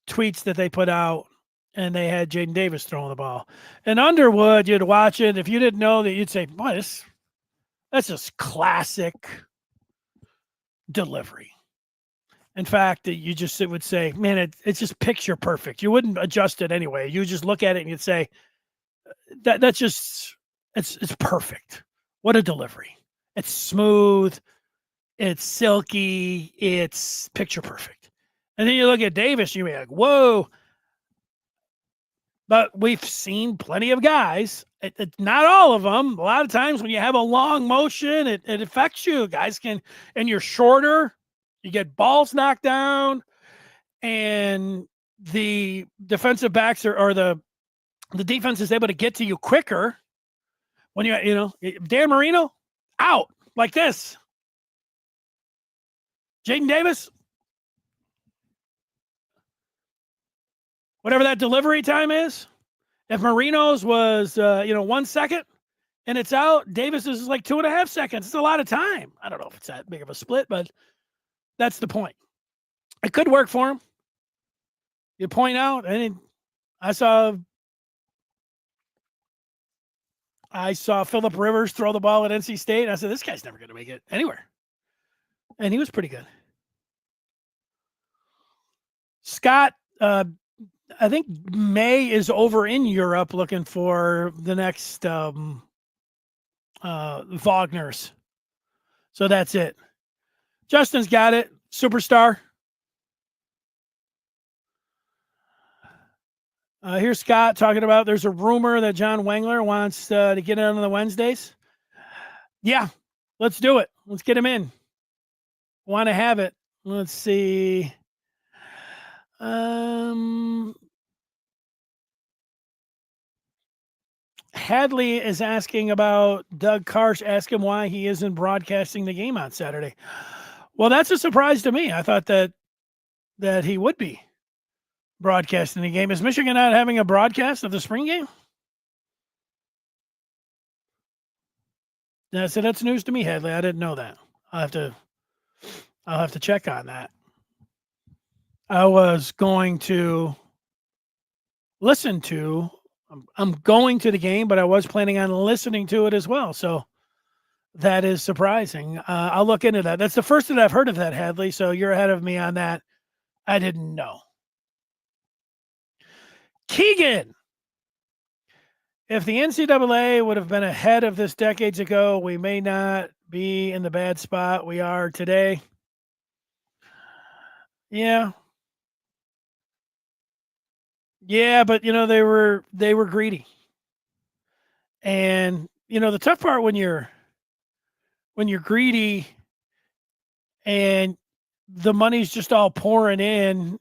tweets that they put out, and they had Jaden Davis throwing the ball. And Underwood, you'd watch it. If you didn't know that, you'd say, boy, that's just classic delivery. In fact, you just would say, man, it's just picture perfect. You wouldn't adjust it anyway. You just look at it and you'd say, that's just it's perfect. What a delivery. It's smooth, it's silky, it's picture perfect. And then you look at Davis, you'd be like, whoa. But we've seen plenty of guys, not all of them. A lot of times when you have a long motion, it affects you. Guys and you're shorter, you get balls knocked down, and the defensive backs or the defense is able to get to you quicker. When Dan Marino, out like this. Jaden Davis, whatever that delivery time is, if Marino's was 1 second and it's out, Davis's is like 2.5 seconds. It's a lot of time. I don't know if it's that big of a split, but that's the point. It could work for him. You point out, and I saw Phillip Rivers throw the ball at NC State, and I said, this guy's never going to make it anywhere. And he was pretty good. Scott, I think May is over in Europe looking for the next Wagners. So that's it. Justin's got it. Superstar. Here's Scott talking about there's a rumor that John Wengler wants to get in on the Wednesdays. Yeah, let's do it. Let's get him in. Want to have it. Let's see. Hadley is asking about Doug Karsh. Ask him why he isn't broadcasting the game on Saturday. Well, that's a surprise to me. I thought that he would be broadcasting the game. Is Michigan not having a broadcast of the spring game? Yeah, so that's news to me, Hadley. I didn't know that. I'll have to check on that. I was going to listen to. I'm going to the game, but I was planning on listening to it as well. So that is surprising. I'll look into that. That's the first that I've heard of that, Hadley. So you're ahead of me on that. I didn't know. Keegan. If the NCAA would have been ahead of this decades ago, we may not be in the bad spot we are today. Yeah. Yeah, but they were greedy. And the tough part when you're greedy and the money's just all pouring in,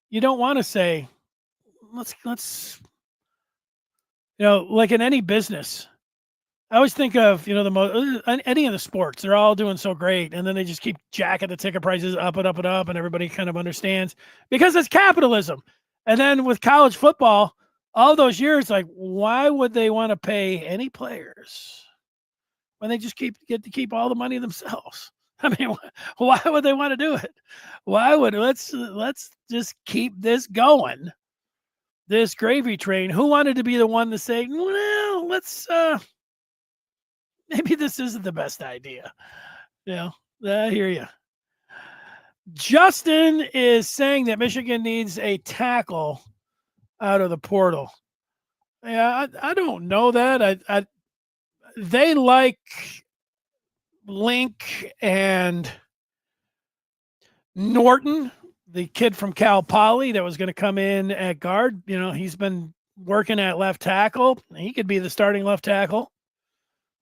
you don't want to say, let's like in any business. I always think of, any of the sports, they're all doing so great. And then they just keep jacking the ticket prices up and up and up. And everybody kind of understands because it's capitalism. And then with college football, all those years, like, why would they want to pay any players when they just get to keep all the money themselves? I mean, why would they want to do it? Let's just keep this going, this gravy train. Who wanted to be the one to say, well, let's maybe this isn't the best idea. I hear you. Justin is saying that Michigan needs a tackle out of the portal. Yeah, I don't know that. They like Link and Norton, the kid from Cal Poly that was going to come in at guard. He's been working at left tackle. He could be the starting left tackle.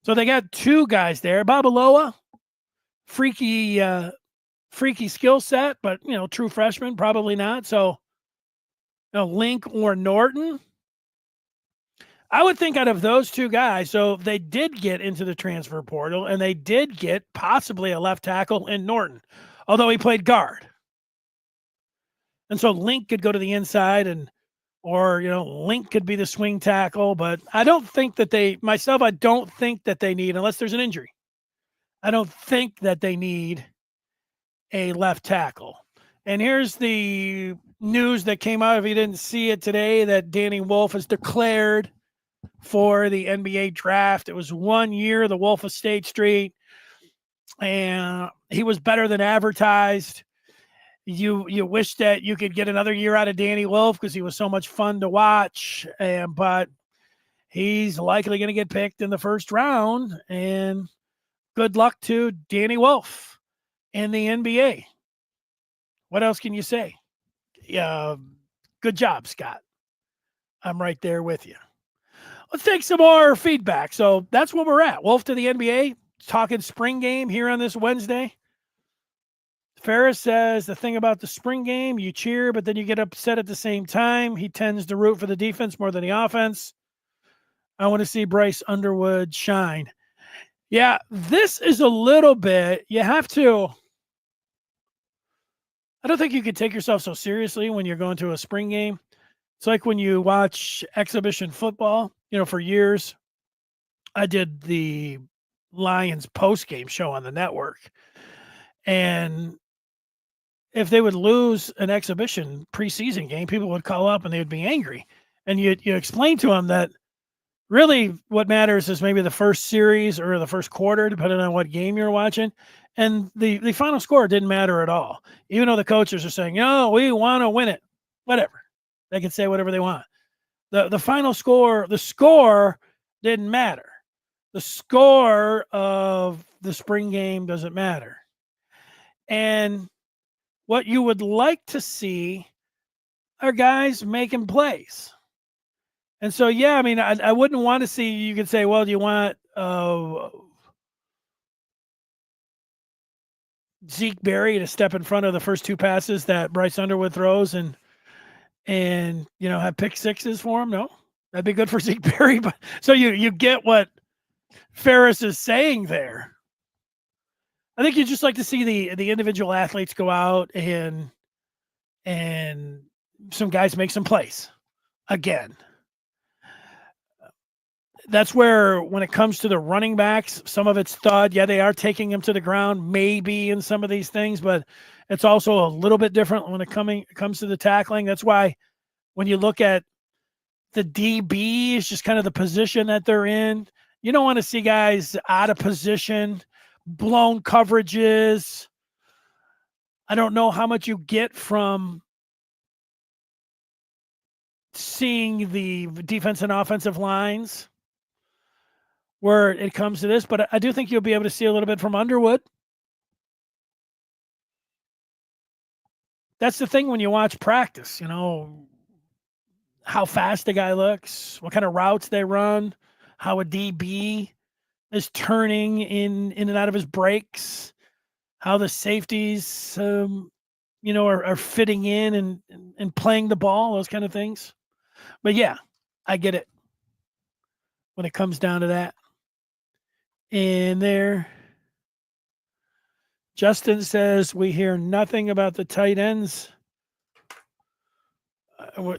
So they got two guys there. Babaloa, freaky skill set, but true freshman, probably not. So Link or Norton. I would think out of those two guys, so they did get into the transfer portal and they did get possibly a left tackle in Norton, although he played guard. And so Link could go to the inside or Link could be the swing tackle, but I don't think that I don't think that they need, unless there's an injury. I don't think that they need a left tackle. And here's the news that came out, if you didn't see it today, that Danny Wolf is declared for the NBA draft. It was 1 year, the Wolf of State Street, and he was better than advertised. You wish that you could get another year out of Danny Wolf because he was so much fun to watch, but he's likely going to get picked in the first round, and good luck to Danny Wolf in the NBA. What else can you say? Good job, Scott. I'm right there with you. Let's take some more feedback. So that's where we're at. Wolf to the NBA, talking spring game here on this Wednesday. Ferris says the thing about the spring game, you cheer, but then you get upset at the same time. He tends to root for the defense more than the offense. I want to see Bryce Underwood shine. Yeah, this is a little bit, you have to, I don't think you can take yourself so seriously when you're going to a spring game. It's like when you watch exhibition football, for years, I did the Lions post-game show on the network. And if they would lose an exhibition preseason game, people would call up and they would be angry. And you explain to them that really what matters is maybe the first series or the first quarter, depending on what game you're watching. And the final score didn't matter at all. Even though the coaches are saying, we want to win it. Whatever. They can say whatever they want. The final score, the score didn't matter. The score of the spring game doesn't matter. And what you would like to see are guys making plays. And so, I wouldn't want to see, you could say, well, do you want Zeke Berry to step in front of the first two passes that Bryce Underwood throws and have pick sixes for him? No, that'd be good for Zeke Berry. But so you get what Ferris is saying there. I think you just like to see the individual athletes go out and some guys make some plays again. That's where, when it comes to the running backs, some of it's thud. Yeah, they are taking them to the ground, maybe, in some of these things, but it's also a little bit different when it comes to the tackling. That's why when you look at the DB, it's just kind of the position that they're in. You don't want to see guys out of position, blown coverages. I don't know how much you get from seeing the defense and offensive lines where it comes to this, but I do think you'll be able to see a little bit from Underwood. That's the thing when you watch practice, how fast the guy looks, what kind of routes they run, how a DB is turning in and out of his breaks, how the safeties, are fitting in and playing the ball, those kind of things. But yeah, I get it when it comes down to that. And there, Justin says, we hear nothing about the tight ends.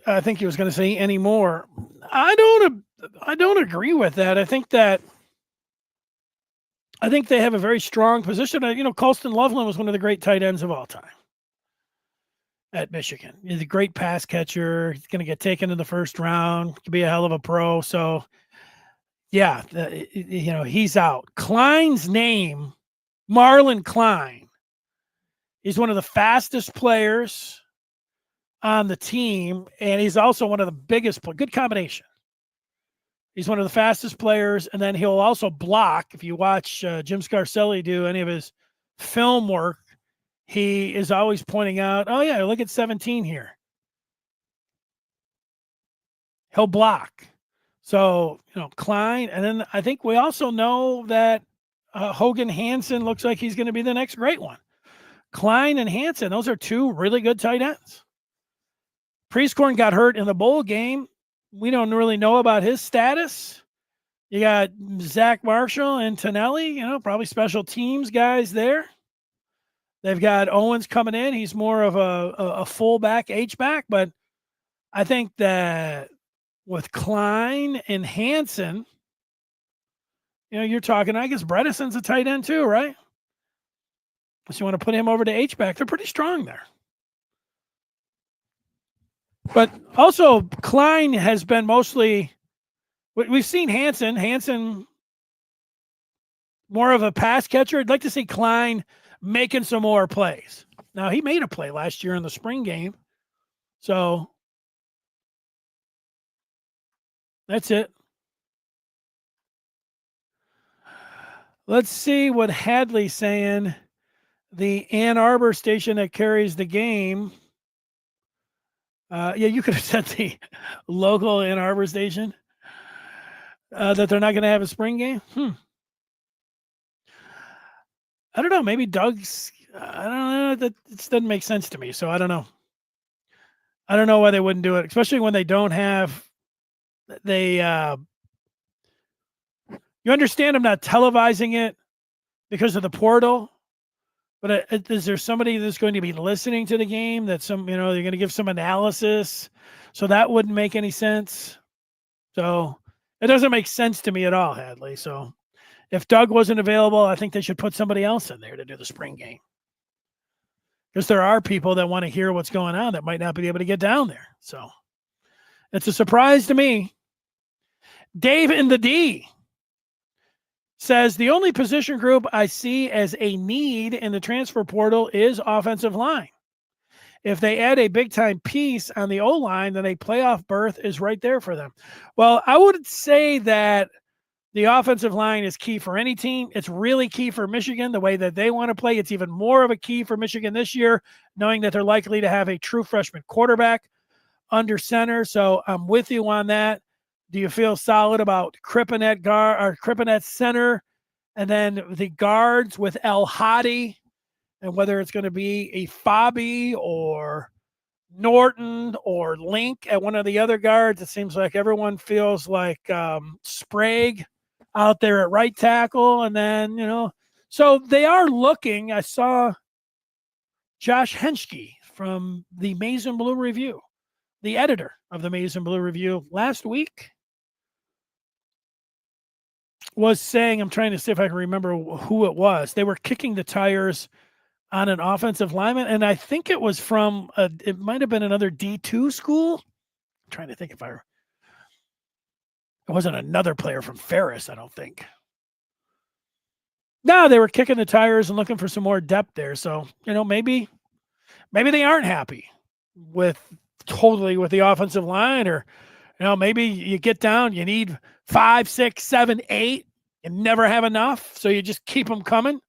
I think he was going to say anymore. I don't agree with that. I think they have a very strong position. Colston Loveland was one of the great tight ends of all time at Michigan. He's a great pass catcher. He's going to get taken in the first round. Could be a hell of a pro. So, yeah, he's out. Klein's name, Marlon Klein, he's one of the fastest players on the team, and he's also one of the biggest. Good combination. He's one of the fastest players, and then he'll also block. If you watch Jim Scarcelli do any of his film work, he is always pointing out, oh, yeah, look at 17 here. He'll block. So, Klein, and then I think we also know that Hogan Hansen looks like he's going to be the next great one. Klein and Hansen, those are two really good tight ends. Priestcorn got hurt in the bowl game. we don't really know about his status. You got Zach Marshall and Tonelli, probably special teams guys there. They've got Owens coming in. He's more of a fullback, H-back, but I think that with Klein and Hansen, you're talking, I guess Bredesen's a tight end too, right? So you want to put him over to H-back. They're pretty strong there. But also, Klein has been mostly, we've seen Hansen more of a pass catcher. I'd like to see Klein making some more plays. Now, he made a play last year in the spring game. So that's it. Let's see what Hadley's saying. The Ann Arbor station that carries the game. Yeah, you could have said the local Ann Arbor station that they're not going to have a spring game. I don't know. Maybe Doug's. I don't know. That doesn't make sense to me. So I don't know. I don't know why they wouldn't do it, especially when they don't have. You understand I'm not televising it because of the portal, but is there somebody that's going to be listening to the game that they're going to give some analysis? So that wouldn't make any sense. So it doesn't make sense to me at all, Hadley. So if Doug wasn't available, I think they should put somebody else in there to do the spring game. Because there are people that want to hear what's going on that might not be able to get down there. So it's a surprise to me. Dave in the D says the only position group I see as a need in the transfer portal is offensive line. If they add a big-time piece on the O-line, then a playoff berth is right there for them. Well, I would say that the offensive line is key for any team. It's really key for Michigan, the way that they want to play. It's even more of a key for Michigan this year, knowing that they're likely to have a true freshman quarterback under center. So I'm with you on that. Do you feel solid about Krippanet center, and then the guards with El Hadi, and whether it's going to be a Fabi or Norton or Link at one of the other guards? It seems like everyone feels like Sprague out there at right tackle. And then, so they are looking. I saw Josh Henschke from the Maize and Blue Review, the editor of the Maize and Blue Review last week, was saying, I'm trying to see if I can remember who it was. They were kicking the tires on an offensive lineman, and I think it was from it might have been another D2 school. I'm trying to think if it wasn't another player from Ferris, I don't think. No, they were kicking the tires and looking for some more depth there. So, maybe they aren't happy with the offensive line, or, maybe you get down, you need 5, 6, 7, 8, and never have enough. So you just keep them coming.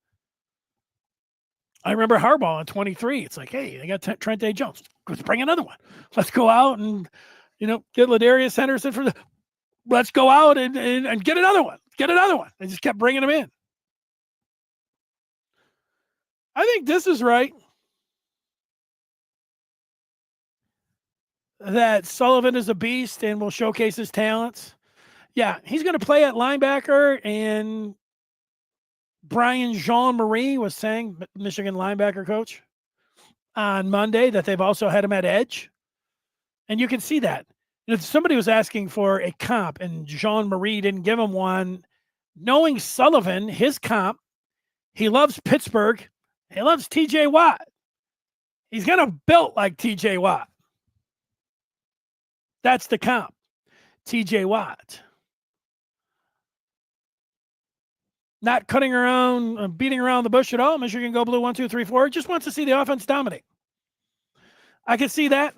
I remember Harbaugh in 23. It's like, hey, they got Trent A. Jones. Let's bring another one. Let's go out and, get Ladarius Henderson let's go out and get another one. Get another one. They just kept bringing them in. I think this is right. That Sullivan is a beast and will showcase his talents. Yeah, he's going to play at linebacker, and Brian Jean-Marie was saying, Michigan linebacker coach, on Monday, that they've also had him at edge. And you can see that. If somebody was asking for a comp and Jean-Marie didn't give him one, knowing Sullivan, his comp, he loves Pittsburgh. He loves TJ Watt. He's going to built like TJ Watt. That's the comp, TJ Watt. Not cutting around, beating around the bush at all. Michigan go blue 1, 2, 3, 4. Just wants to see the offense dominate. I can see that.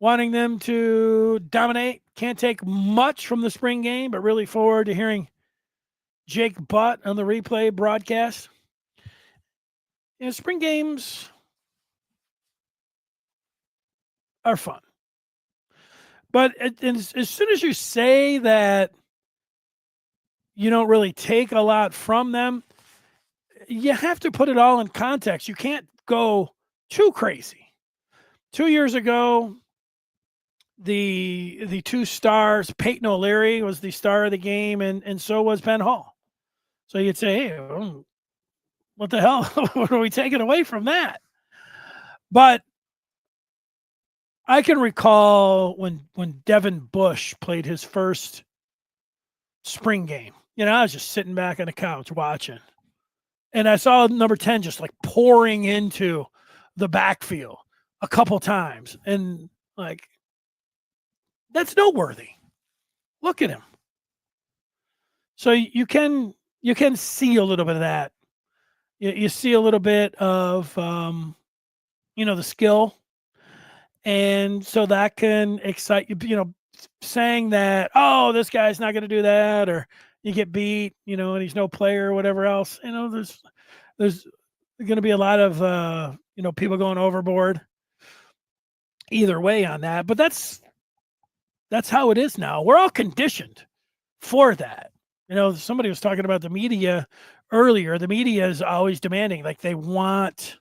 Wanting them to dominate. Can't take much from the spring game, but really forward to hearing Jake Butt on the replay broadcast. Spring games are fun. But as soon as you say that you don't really take a lot from them, you have to put it all in context. You can't go too crazy. 2 years ago, the two stars. Peyton O'Leary was the star of the game, and so was Ben Hall. So you'd say, hey, what the hell? What are we taking away from that? But I can recall when Devin Bush played his first spring game. I was just sitting back on the couch watching, and I saw number 10 just like pouring into the backfield a couple times, and like, that's noteworthy. Look at him. So you can see a little bit of that. You see a little bit of the skill, and so that can excite you. Saying that, oh, this guy's not going to do that, or you get beat, and he's no player or whatever else. There's going to be a lot of people going overboard either way on that. But that's how it is now. We're all conditioned for that. Somebody was talking about the media earlier. The media is always demanding, like they want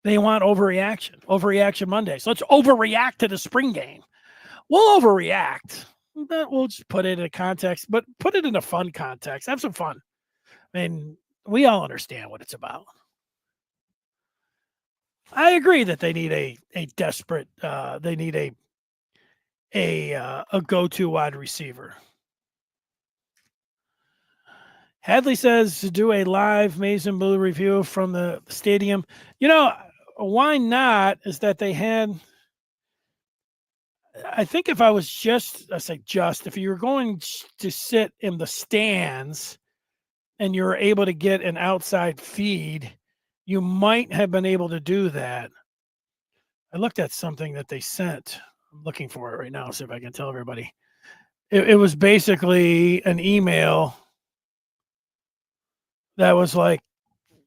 overreaction Monday. So let's overreact to the spring game. We'll overreact, but we'll just put it in a context, but put it in a fun context. Have some fun. I mean, we all understand what it's about. I agree that they need a desperate, they need a go-to wide receiver. Hadley says to do a live Maize and Blue review from the stadium. Why not? Is that they had, I think if I was if you were going to sit in the stands and you're able to get an outside feed, you might have been able to do that. I looked at something that they sent. I'm looking for it right now, see if I can tell everybody. It was basically an email that was like,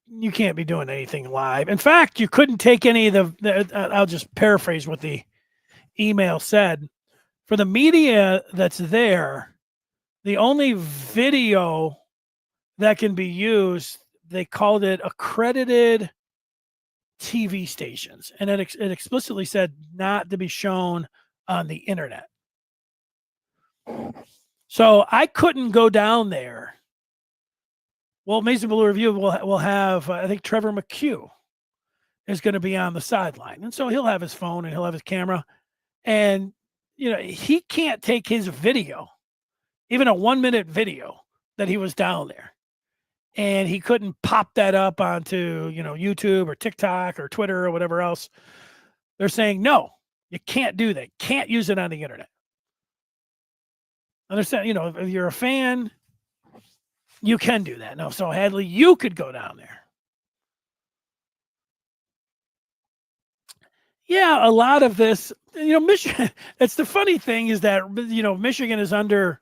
you can't be doing anything live. In fact, you couldn't take any of I'll just paraphrase what the email said. For the media that's there, the only video that can be used, they called it accredited TV stations. And it explicitly said not to be shown on the internet. So I couldn't go down there. Well, Maize and Blue Review will have, I think Trevor McHugh is going to be on the sideline. And so he'll have his phone and he'll have his camera. And, he can't take his video, even a 1-minute video that he was down there. And he couldn't pop that up onto, YouTube or TikTok or Twitter or whatever else. They're saying, no, you can't do that. Can't use it on the internet. Understand, if you're a fan, you can do that. No, so Hadley, you could go down there. Yeah, a lot of this, Michigan, that's the funny thing is that, Michigan is under,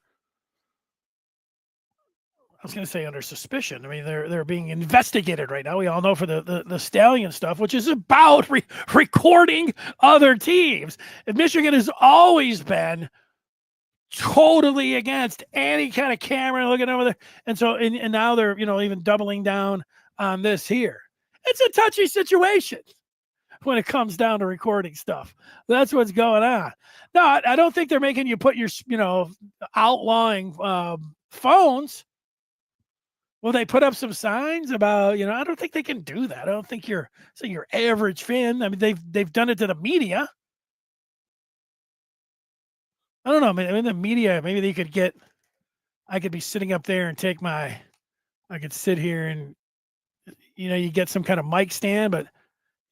I was going to say under suspicion. I mean, they're being investigated right now. We all know for the Stallion stuff, which is about recording other teams. And Michigan has always been totally against any kind of camera looking over there. And so, and now they're, even doubling down on this here. It's a touchy situation when it comes down to recording stuff. That's what's going on. No, I don't think they're making you put your, outlawing phones. Will they put up some signs about, I don't think they can do that. I don't think your average fan. I mean, they've done it to the media. I don't know. I mean, the media, maybe they could get, I could be sitting up there and I could sit here and, you get some kind of mic stand, but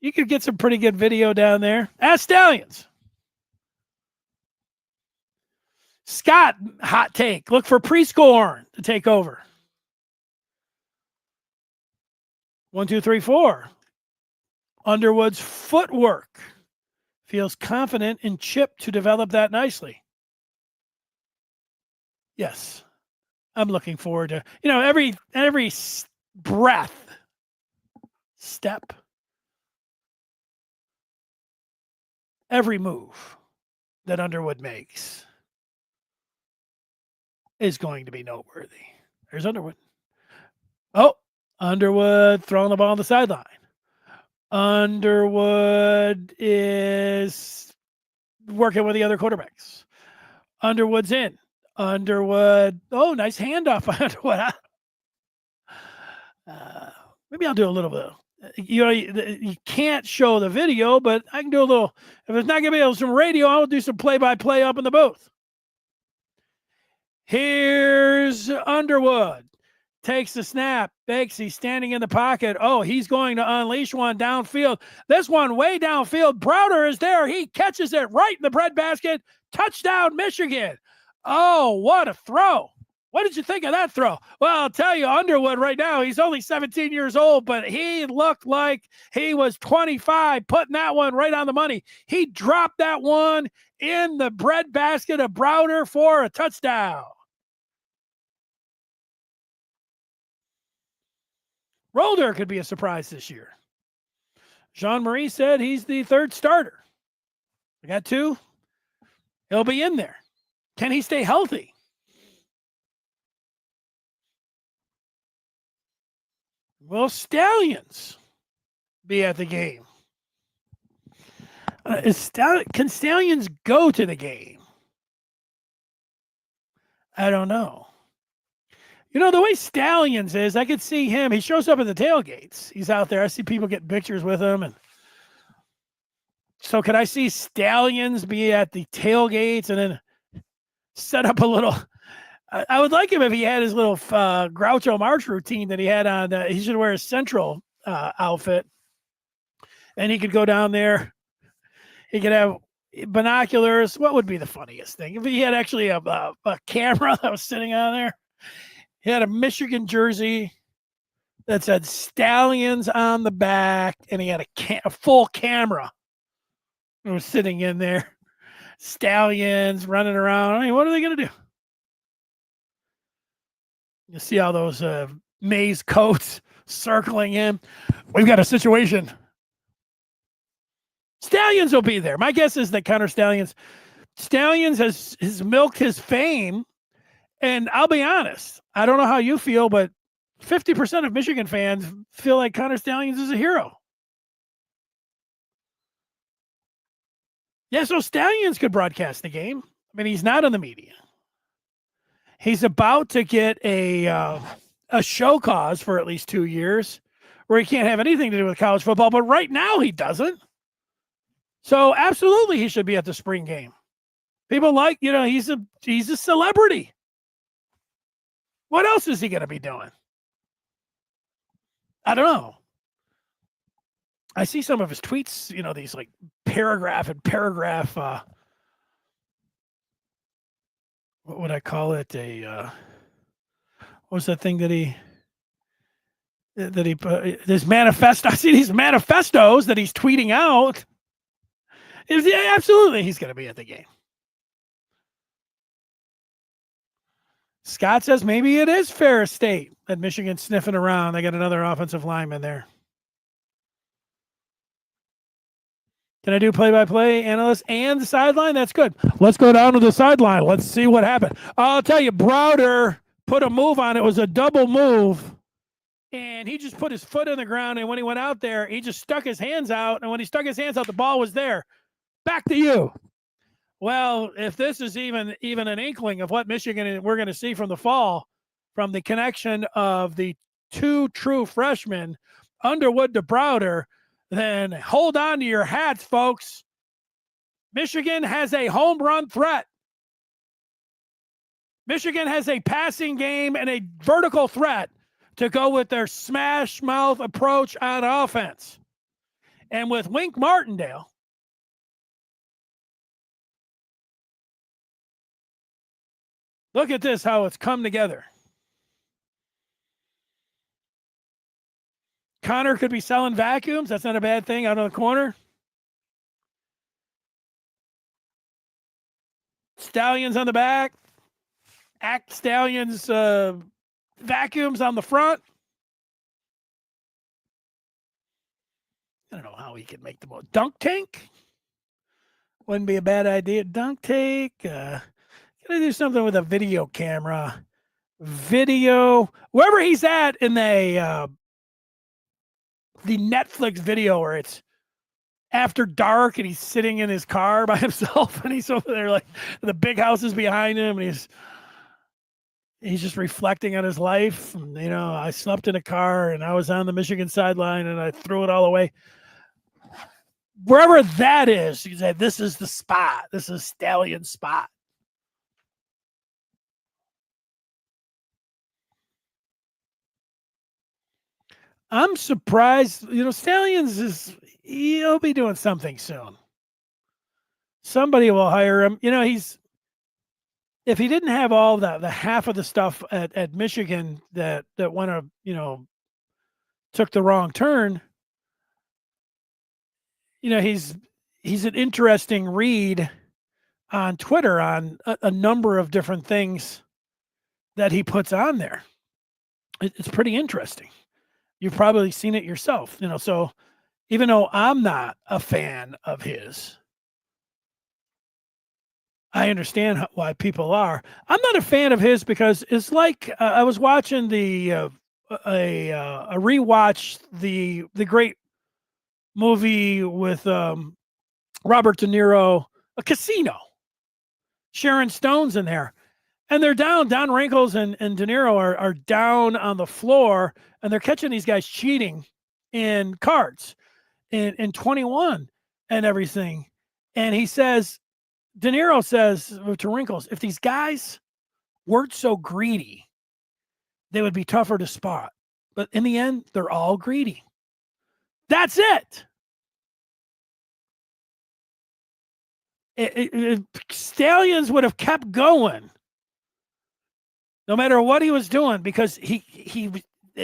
you could get some pretty good video down there. Ask Stallions. Scott, hot take. Look for Prescorn to take over. 1, 2, 3, 4. Underwood's footwork. Feels confident in Chip to develop that nicely. Yes. I'm looking forward to, every breath, step, every move that Underwood makes is going to be noteworthy. There's Underwood. Oh, Underwood throwing the ball on the sideline. Underwood is working with the other quarterbacks. Underwood's in. Underwood. Oh, nice handoff by Underwood. Maybe I'll do a little bit. You can't show the video, but I can do a little. If it's not going to be able some radio, I'll do some play-by-play up in the booth. Here's Underwood. Takes the snap. Fakes. He's standing in the pocket. Oh, he's going to unleash one downfield. This one way downfield. Browder is there. He catches it right in the breadbasket. Touchdown, Michigan. Oh, what a throw. What did you think of that throw? Well, I'll tell you, Underwood right now, he's only 17 years old, but he looked like he was 25, putting that one right on the money. He dropped that one in the breadbasket of Browder for a touchdown. Rolder could be a surprise this year. Jean-Marie said he's the third starter. I got two. He'll be in there. Can he stay healthy? Will Stallions be at the game? Can Stallions go to the game? I don't know. You know, the way Stallions is, I could see him. He shows up at the tailgates. He's out there. I see people getting pictures with him. And so could I see Stallions be at the tailgates and then set up a little... I would like him if he had his little Groucho Marx routine that he had on. He should wear his Central outfit, and he could go down there. He could have binoculars. What would be the funniest thing if he had actually a camera that was sitting on there? He had a Michigan jersey that said Stallions on the back, and he had a full camera. It was sitting in there. Stallions running around. I mean, what are they going to do? You see all those maize coats circling him. We've got a situation. Stallions will be there. My guess is that Connor Stallions has milked his fame. And I'll be honest, I don't know how you feel, but 50% of Michigan fans feel like Connor Stallions is a hero. Yeah, so Stallions could broadcast the game. I mean, he's not in the media. He's about to get a show cause for at least 2 years where he can't have anything to do with college football, but right now he doesn't. So absolutely he should be at the spring game. People like, he's a celebrity. What else is he going to be doing? I don't know. I see some of his tweets, these like paragraph, what would I call it? What was that thing this manifesto? I see these manifestos that he's tweeting out. Yeah, absolutely, he's going to be at the game. Scott says maybe it is Ferris State that Michigan's sniffing around. They got another offensive lineman there. Can I do play-by-play analyst and the sideline? That's good. Let's go down to the sideline. Let's see what happened. I'll tell you, Browder put a move on it. It was a double move, and he just put his foot in the ground, and when he went out there, he just stuck his hands out, and when he stuck his hands out, the ball was there. Back to you. Well, if this is even an inkling of what Michigan we're going to see from the fall, from the connection of the two true freshmen, Underwood to Browder, then hold on to your hats, folks. Michigan has a home run threat. Michigan has a passing game and a vertical threat to go with their smash mouth approach on offense. And with Wink Martindale, look at this, how it's come together. Connor could be selling vacuums. That's not a bad thing out on the corner. Stallions on the back. Stallions vacuums on the front. I don't know how he could make the most. Dunk tank? Wouldn't be a bad idea. Dunk tank. Can I do something with a video camera? Video. Wherever he's at in the Netflix video where it's after dark and he's sitting in his car by himself and he's over there like the big house is behind him and he's just reflecting on his life. And, I slept in a car and I was on the Michigan sideline and I threw it all away. Wherever that is, you say, this is the spot. This is Stallion spot. I'm surprised, Stallions he'll be doing something soon. Somebody will hire him. If he didn't have all the half of the stuff at Michigan that went took the wrong turn, he's an interesting read on Twitter on a number of different things that he puts on there. It's pretty interesting. You've probably seen it yourself, so even though I'm not a fan of his, I understand why people are. I'm not a fan of his because it's like I was watching a rewatch the great movie with Robert De Niro, a Casino. Sharon Stone's in there. And they're down. Don Rickles and De Niro are down on the floor, and they're catching these guys cheating in cards in 21 and everything. And he says, De Niro says to Rickles, if these guys weren't so greedy, they would be tougher to spot. But in the end, they're all greedy. That's it. Stallions would have kept going no matter what he was doing because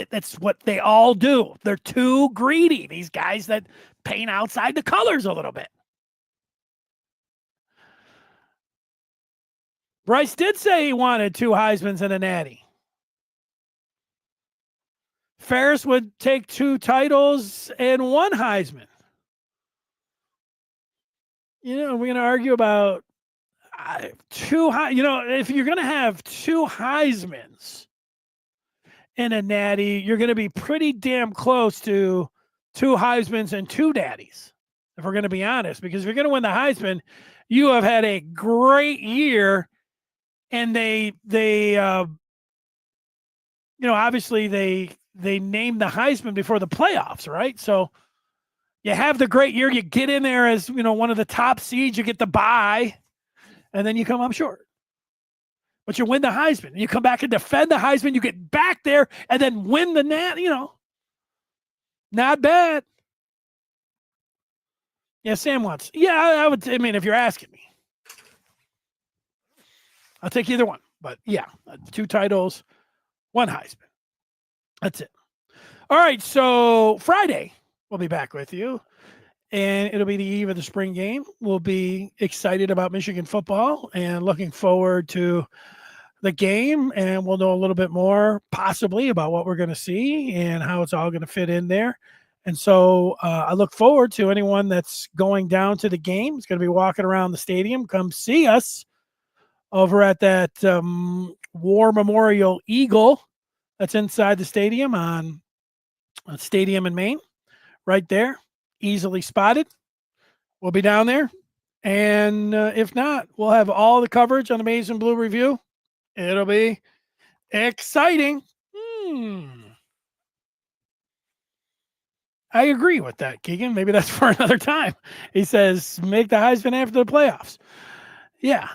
that's what they all do. They're too greedy. These guys that paint outside the colors a little bit. Bryce did say he wanted 2 Heismans and a Natty. Ferris would take 2 titles and 1 Heisman. We're going to argue about 2 if you're going to have 2 Heismans and a Natty, you're going to be pretty damn close to 2 Heismans and 2 Daddies, if we're going to be honest. Because if you're going to win the Heisman, you have had a great year, and they obviously they named the Heisman before the playoffs, right? So you have the great year, you get in there as one of the top seeds, you get the bye. And then you come up short. But you win the Heisman. You come back and defend the Heisman. You get back there and then win the not bad. Yeah, Sam wants. Yeah, I would. I mean, if you're asking me, I'll take either one. But yeah, 2 titles, 1 Heisman. That's it. All right, so Friday, we'll be back with you. And it'll be the eve of the spring game. We'll be excited about Michigan football and looking forward to the game. And we'll know a little bit more possibly about what we're going to see and how it's all going to fit in there. And so I look forward to anyone that's going down to the game. It's going to be walking around the stadium. Come see us over at that War Memorial Eagle that's inside the stadium on Stadium in Maine, right there. Easily spotted. We'll be down there. And if not, we'll have all the coverage on the Maize and Blue Review. It'll be exciting. I agree with that, Keegan. Maybe that's for another time. He says, make the Heisman after the playoffs. Yeah.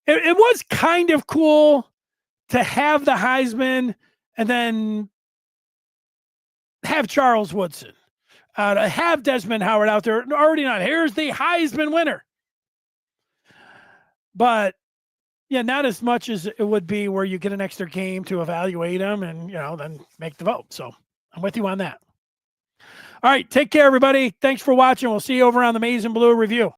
It was kind of cool to have the Heisman and then have Charles Woodson. To have Desmond Howard out there already not. Here's the Heisman winner. But yeah, not as much as it would be where you get an extra game to evaluate them and, then make the vote. So I'm with you on that. All right. Take care, everybody. Thanks for watching. We'll see you over on the Maize and Blue Review.